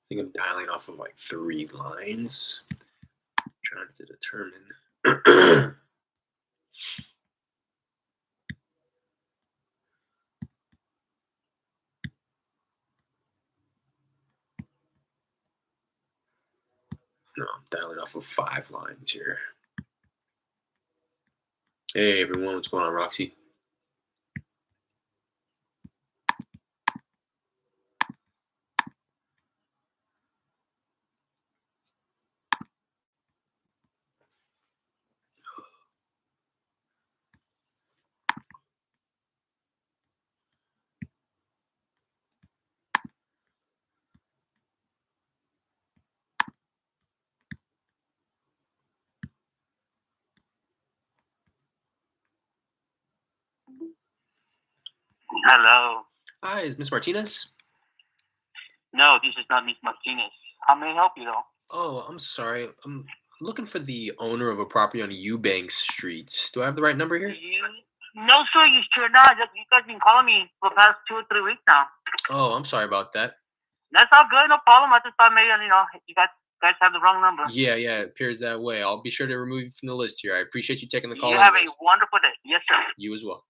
I think I'm dialing off of like 3 lines, trying to determine. No, I'm dialing off of 5 lines here. Hey everyone, what's going on, Roxy? Hello. Hi, is Miss Martinez? No, this is not Miss Martinez. How may I help you, though? Oh, I'm sorry. I'm looking for the owner of a property on Eubanks Street. Do I have the right number here? You? No, sir, you sure not. You guys been calling me for the past 2 or 3 weeks now. Oh, I'm sorry about that. That's all good, no problem. I just thought maybe, you guys have the wrong number. Yeah, it appears that way. I'll be sure to remove you from the list here. I appreciate you taking the call You have a anyways. wonderful day. Yes, sir. You as well.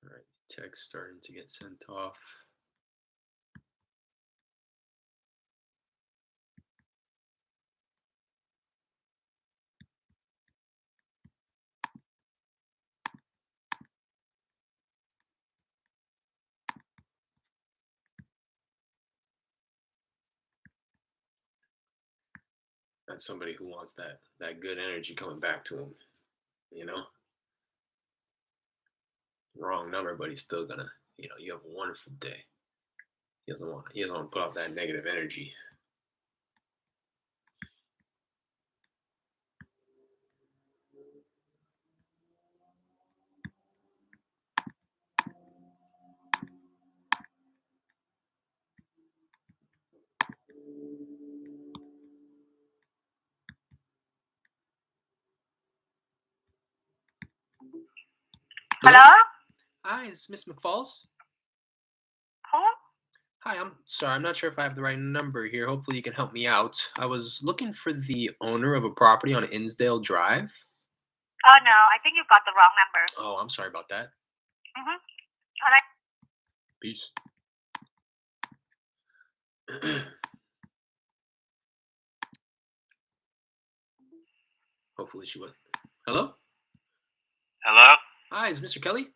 All right, text starting to get sent off. That's somebody who wants that good energy coming back to him. You know, wrong number, but he's still gonna. You have a wonderful day. He doesn't want to put out that negative energy. Hello? Hello? Hi, is this Miss McFalls? Who? Hi, I'm sorry. I'm not sure if I have the right number here. Hopefully, you can help me out. I was looking for the owner of a property on Insdale Drive. Oh, no, I think you got the wrong number. Oh, I'm sorry about that. Mm-hmm. Peace. Hopefully, she would. Hello? Hello? Hi, is Mr. Kelly?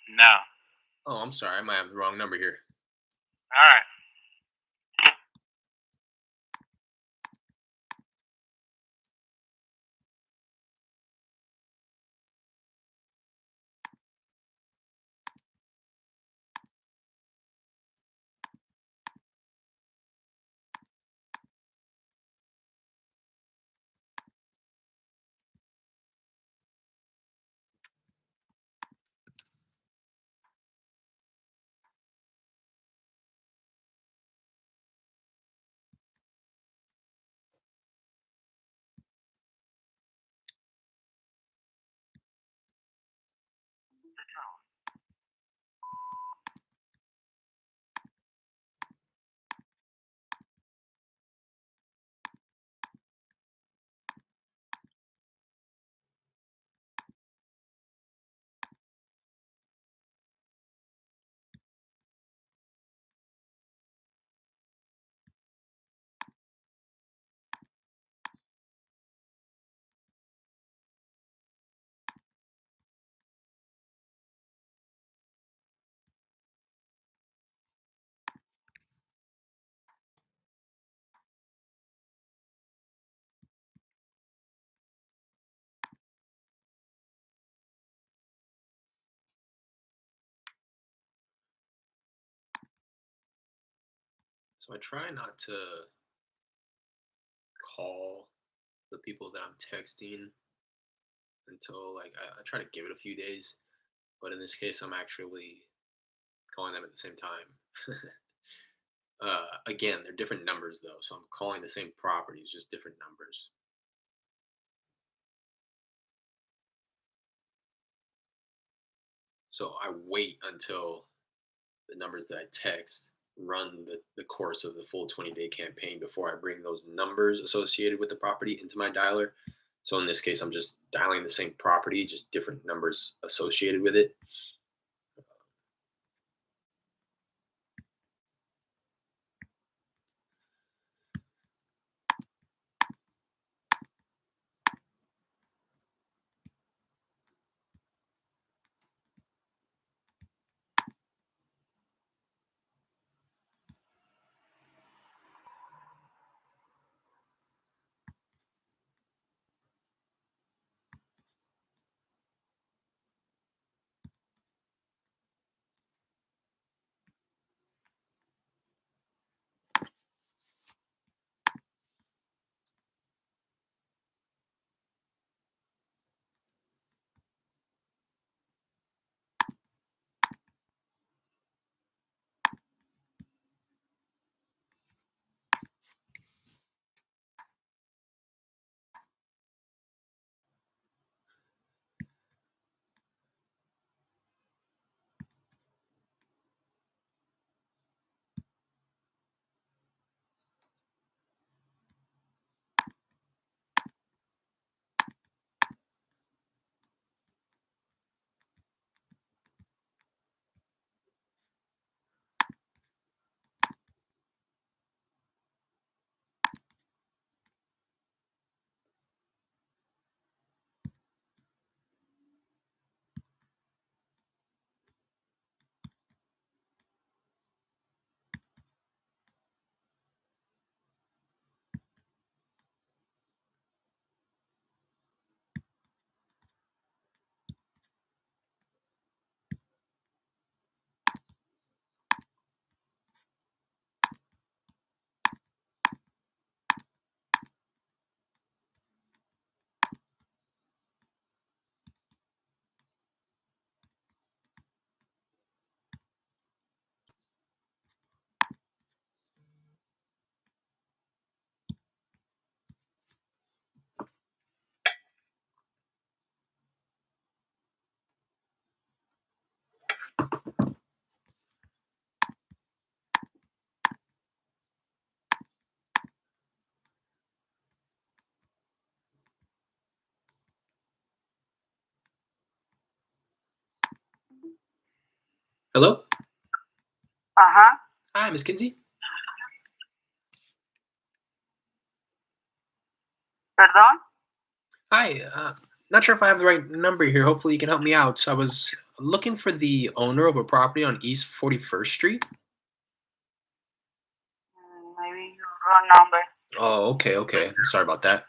No. Oh, I'm sorry. I might have the wrong number here. All right. So I try not to call the people that I'm texting until I try to give it a few days. But in this case, I'm actually calling them at the same time. Again, they're different numbers though, so I'm calling the same properties, just different numbers. So I wait until the numbers that I text run the course of the full 20-day campaign before I bring those numbers associated with the property into my dialer. So in this case, I'm just dialing the same property, just different numbers associated with it. Hello? Ajá, Hi, Miss Kinsey. perdón. Hi. Not sure if I have the right number here. Hopefully, you can help me out. I was looking for the owner of a property on East 41st Street. Maybe wrong number. Oh, okay, okay. I'm sorry about that.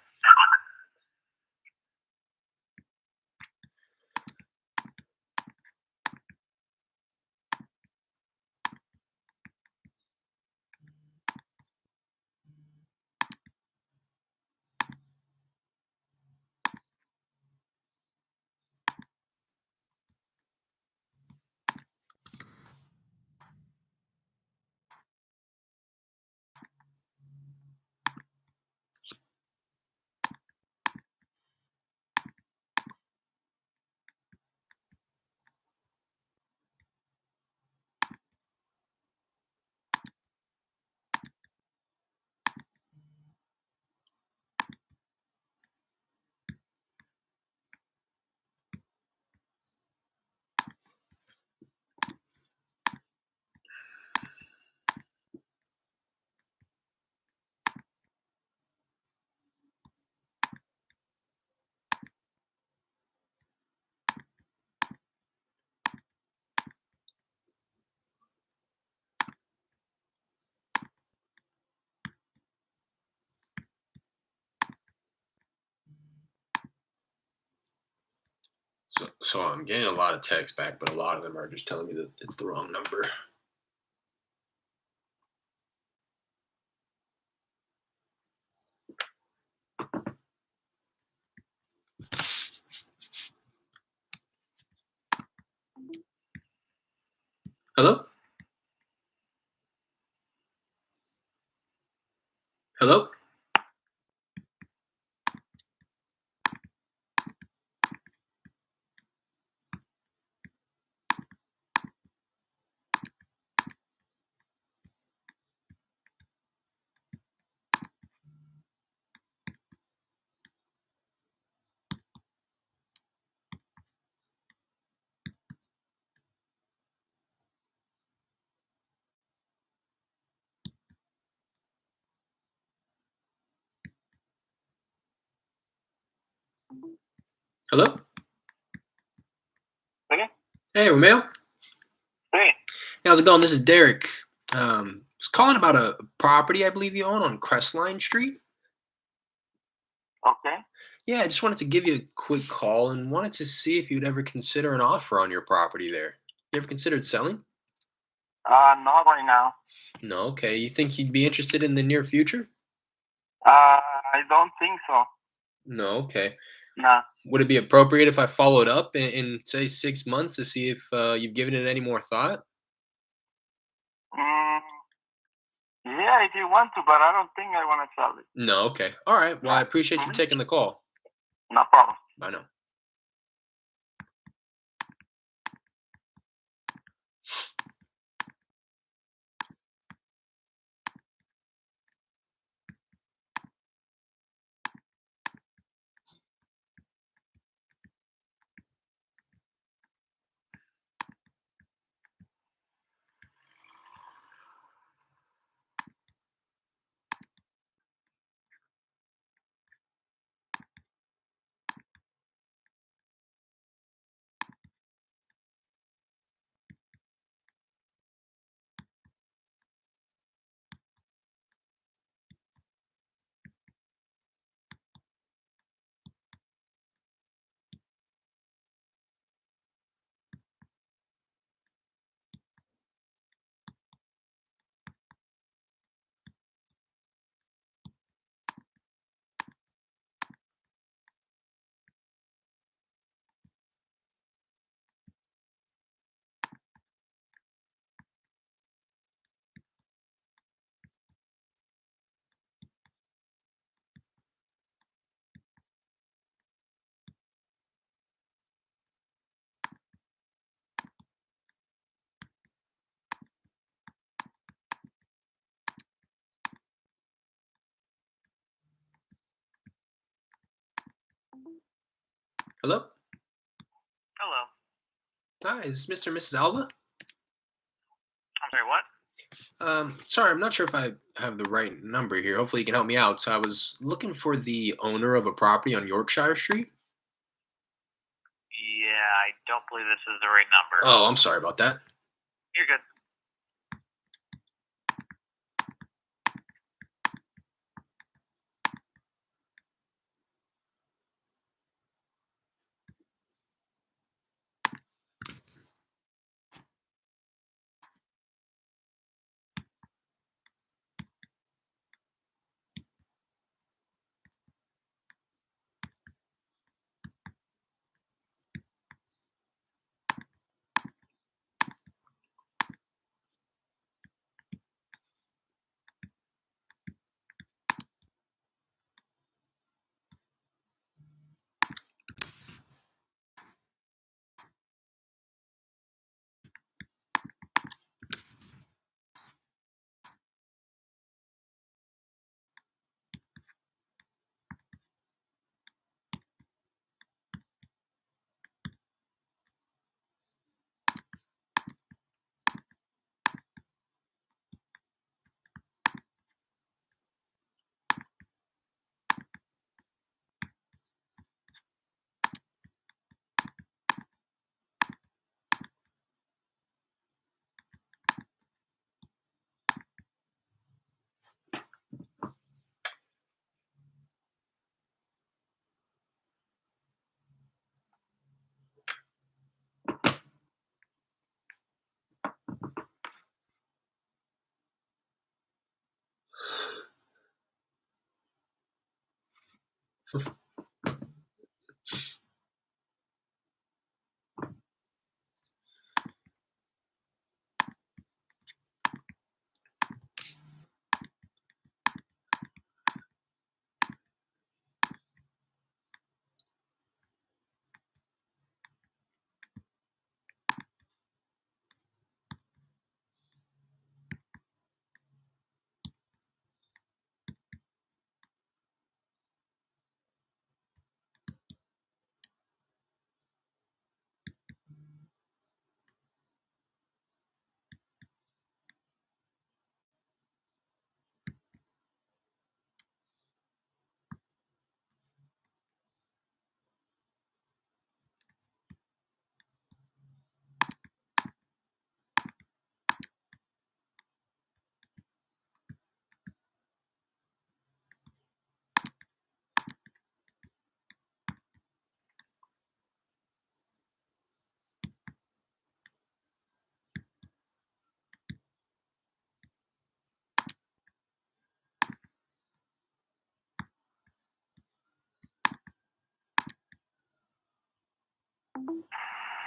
So I'm getting a lot of texts back, but a lot of them are just telling me that it's the wrong number. Hello? Hello? Hello? Okay. Hey, Romeo. Sí. Hey, how's it going? This is Derek. Was calling about a property I believe you own on Crestline Street. Okay. Yeah, I just wanted to give you a quick call and wanted to see if you'd ever consider an offer on your property there. You ever considered selling? Not right now. No, okay. You think you'd be interested in the near future? I don't think so. No, okay. No. Would it be appropriate if I followed up in say 6 months to see if you've given it any more thought? Mm, yeah, if you want to, but I don't think I want to sell it. No, okay. All right. Well, No. I appreciate you Mhm. taking the call. No problem. Bye now. Hello? Hello. Hi, is this Mr. and Mrs. Alba? Sorry, what? Sorry, I'm not sure if I have the right number here. Hopefully, you can help me out. So, I was looking for the owner of a property on Yorkshire Street. Yeah, I don't believe this is the right number. Oh, I'm sorry about that. You're good.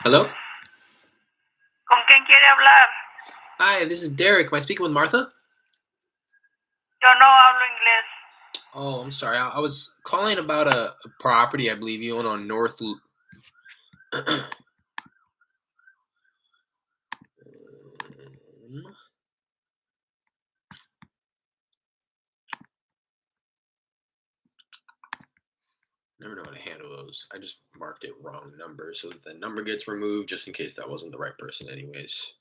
Hello. ¿Con quién quiere hablar? Hi, this is Derek. Am I speaking with Martha? Yo no hablo inglés. Oh, I'm sorry. I was calling about a property I believe you own on North. Never know how to handle those. I just marked it wrong number so that the number gets removed just in case that wasn't the right person, anyways.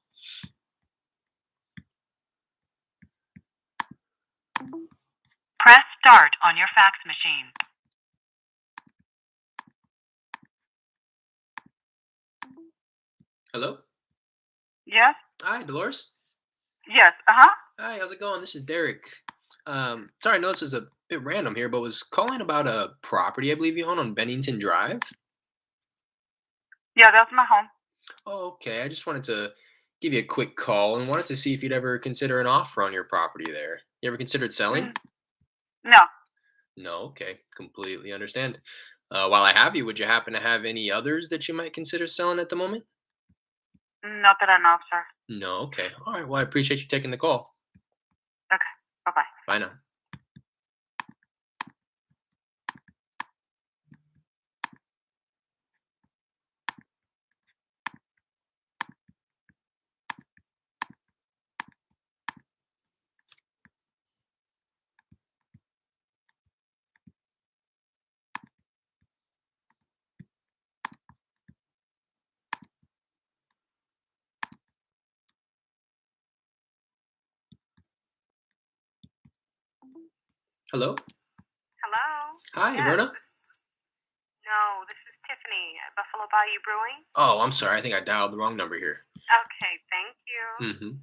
Press start on your fax machine. Hello? Yes? Hi, Dolores. Yes. Uh-huh. Hi, how's it going? This is Derek. Sorry, I know this is a bit random here, but was calling about a property I believe you own on Bennington Drive. Yeah, that's my home. Oh, okay. I just wanted to give you a quick call and wanted to see if you'd ever consider an offer on your property there. You ever considered selling? Mm, no. No, okay. Completely understand. While I have you, would you happen to have any others that you might consider selling at the moment? Not that I know of, sir. No, okay. All right. Well, I appreciate you taking the call. Okay. Bye-bye. Bye now. Hello. Hello? Hi, Yes. Verna. No, this is Tiffany at Buffalo Bayou Brewing. Oh, I'm sorry. I think I dialed the wrong number here. Okay, thank you. Hmm.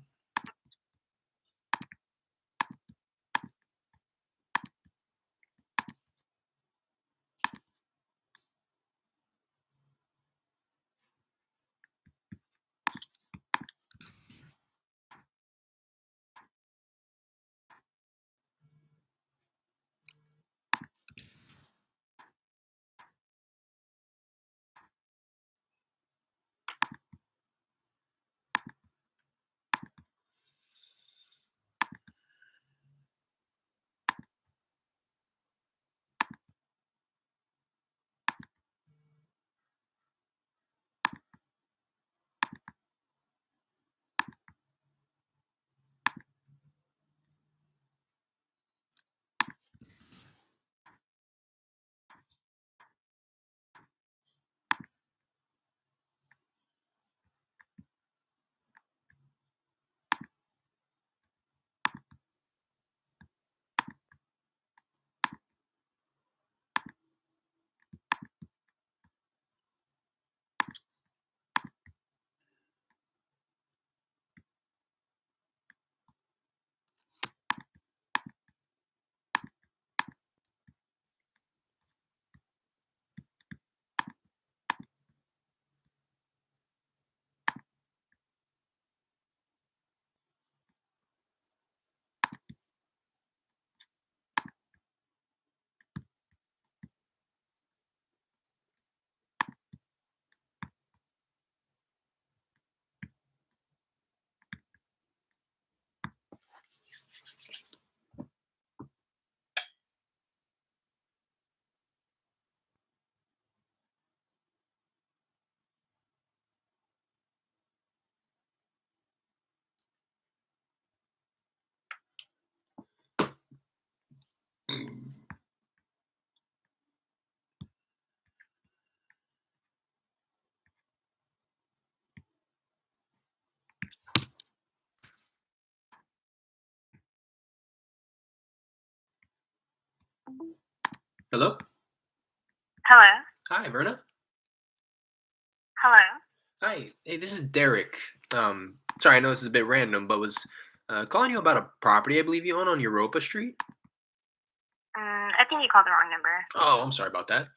Hello. Hello? Hi, Verna. Hello? Hi. Hey, this is Derek. Sorry, I know this is a bit random, but was calling you about a property I believe you own on Europa Street. I think you called the wrong number. Oh, I'm sorry about that.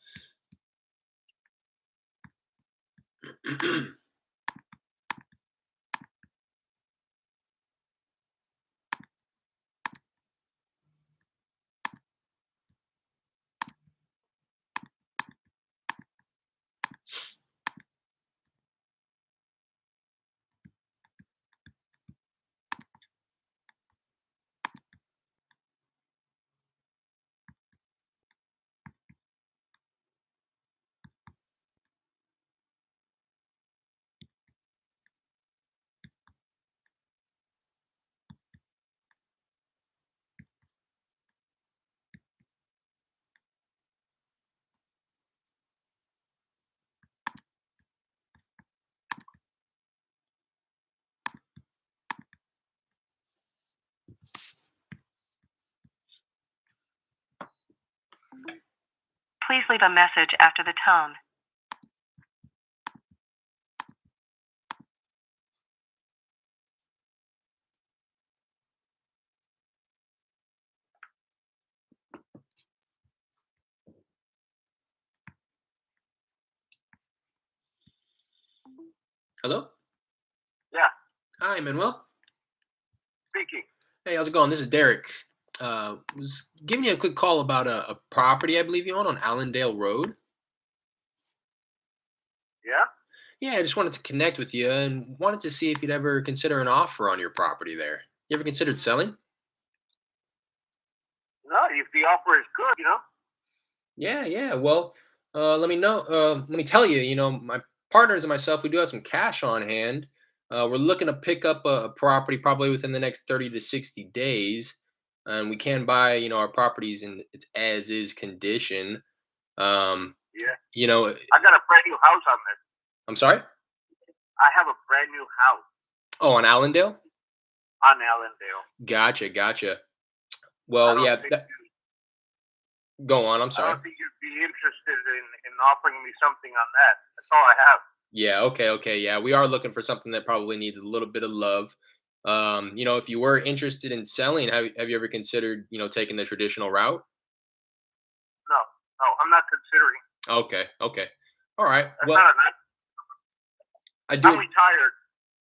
Please leave a message after the tone. Hello. Yeah, Hi, Manuel. speaking. Hey, how's it going? This is Derek. Was giving you a quick call about a property I believe you own on Allendale Road. Yeah? Yeah, I just wanted to connect with you and wanted to see if you'd ever consider an offer on your property there. You ever considered selling? No, if the offer is good. Yeah, yeah. Well, let me know. Let me tell you. My partners and myself, we do have some cash on hand. We're looking to pick up a property probably within the next 30 to 60 days, and we can buy, our properties in its as is condition. Um, Yeah. you know, I got a brand new house on this. I'm sorry. I have a brand new house Oh, on Allendale. on Allendale. Gotcha, gotcha. I Well, don't yeah, think Go on. I'm I sorry. don't think you'd be interested in offering me something on that. That's all I have. Yeah. Okay. Okay. Yeah, we are looking for something that probably needs a little bit of love. If you were interested in selling, have you ever considered, taking the traditional route? No, no, I'm not considering. Okay. Okay. All right. That's Well, not an. I I'm do. retired.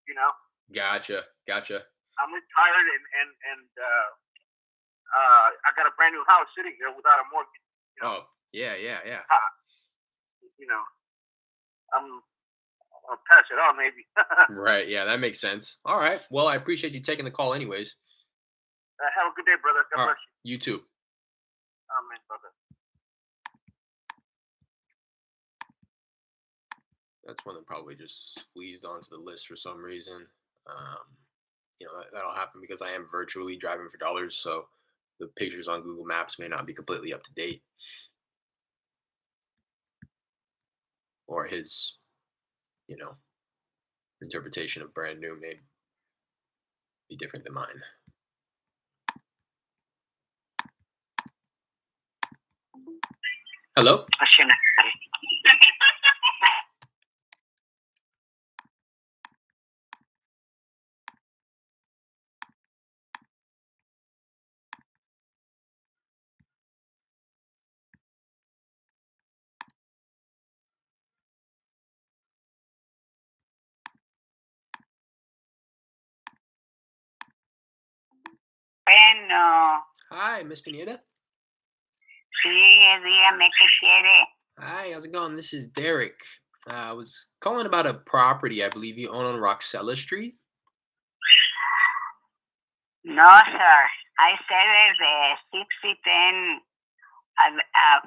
You know, Gotcha. Gotcha. I'm retired, I got a brand new house sitting there without a mortgage. You know, Oh, yeah. Yeah. Yeah. you know, I'll pass it on maybe. Right. Yeah. That makes sense. All right. Well, I appreciate you taking the call, anyways. Have a good day, brother. God All right. bless you. You too. Amen, brother. That's one that probably just squeezed onto the list for some reason. That'll happen because I am virtually driving for dollars, so the pictures on Google Maps may not be completely up to date, or his, you know, interpretation of brand new may be different than mine. Hello? Bueno, Hi, Miss Pineda. sí, dígame qué quiere. Hi, how's it going? This is Derek. I was calling about a property I believe you own on Roxella Street. No, sir. I said it the 6010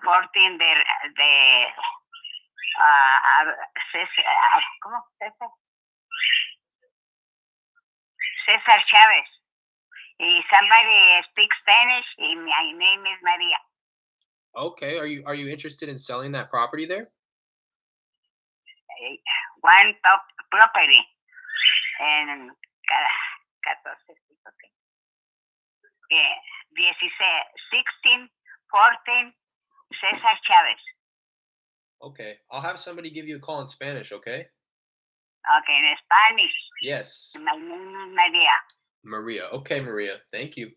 14 de ¿cómo? César Chávez. Y somebody speaks Spanish and my name is Maria. Okay, are you interested in selling that property there? One top property en 14, okay. 16, 14, César Chávez. Okay, I'll have somebody give you a call in Spanish, okay? Okay, in Spanish. Yes. My name is Maria. Maria. Okay, Maria. Thank you.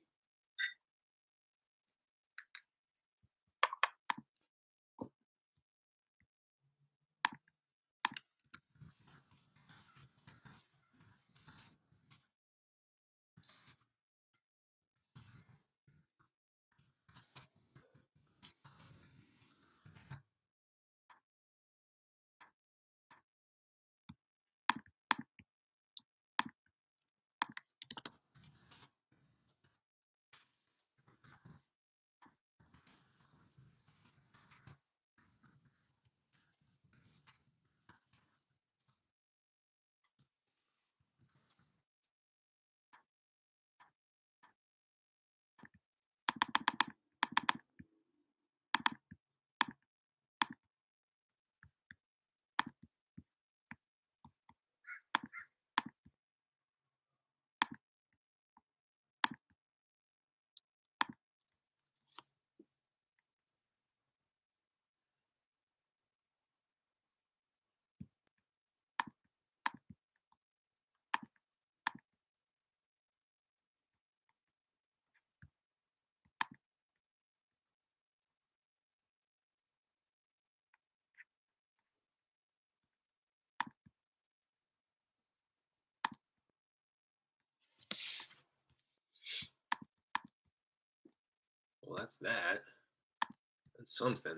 Well, that's that. That's something.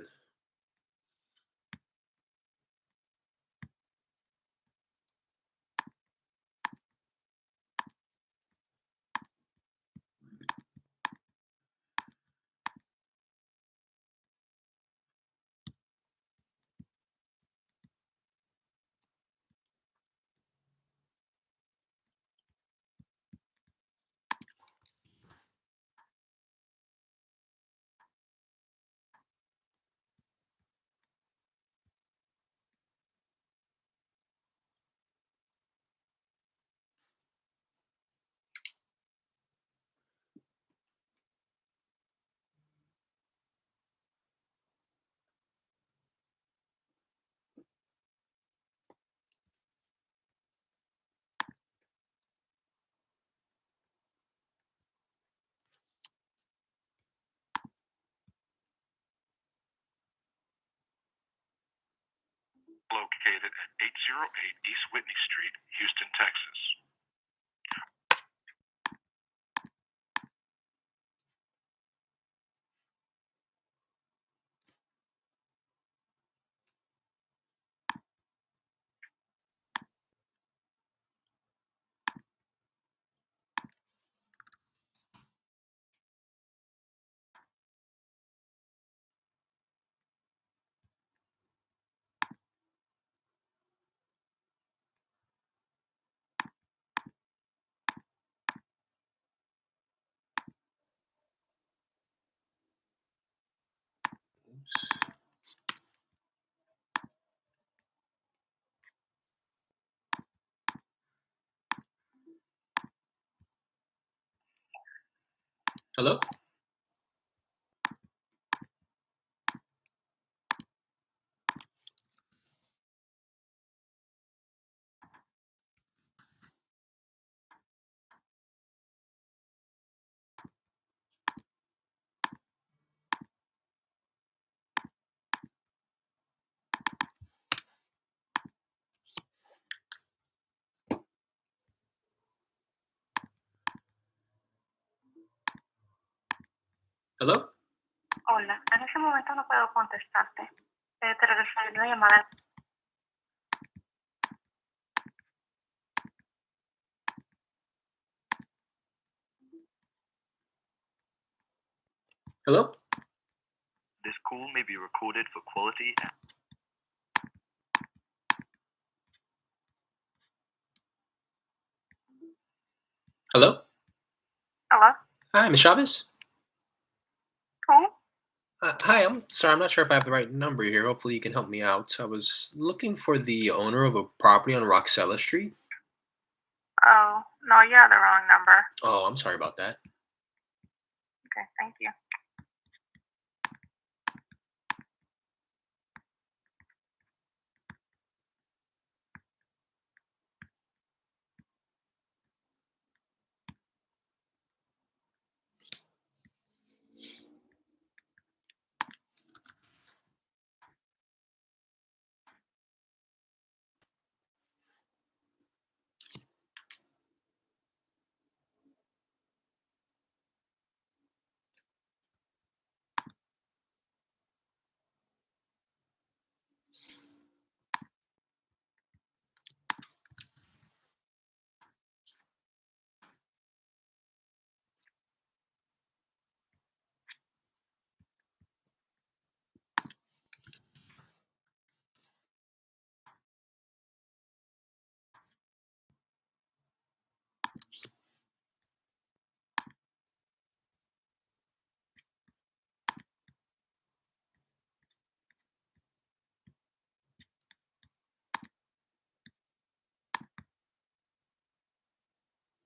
located at 808 East Whitney Street, Houston, Texas. Hello? Hello? Hola, en ese momento no puedo contestarte. Te regresaré la llamada. Hello? This call may be recorded for quality and Hello? Hello? Hi, Ms. Chavez? Who? Hi, I'm sorry, I'm not sure if I have the right number here. Hopefully you can help me out. I was looking for the owner of a property on Roxella Street. Oh, no, you have the wrong number. Oh, I'm sorry about that. Okay, thank you.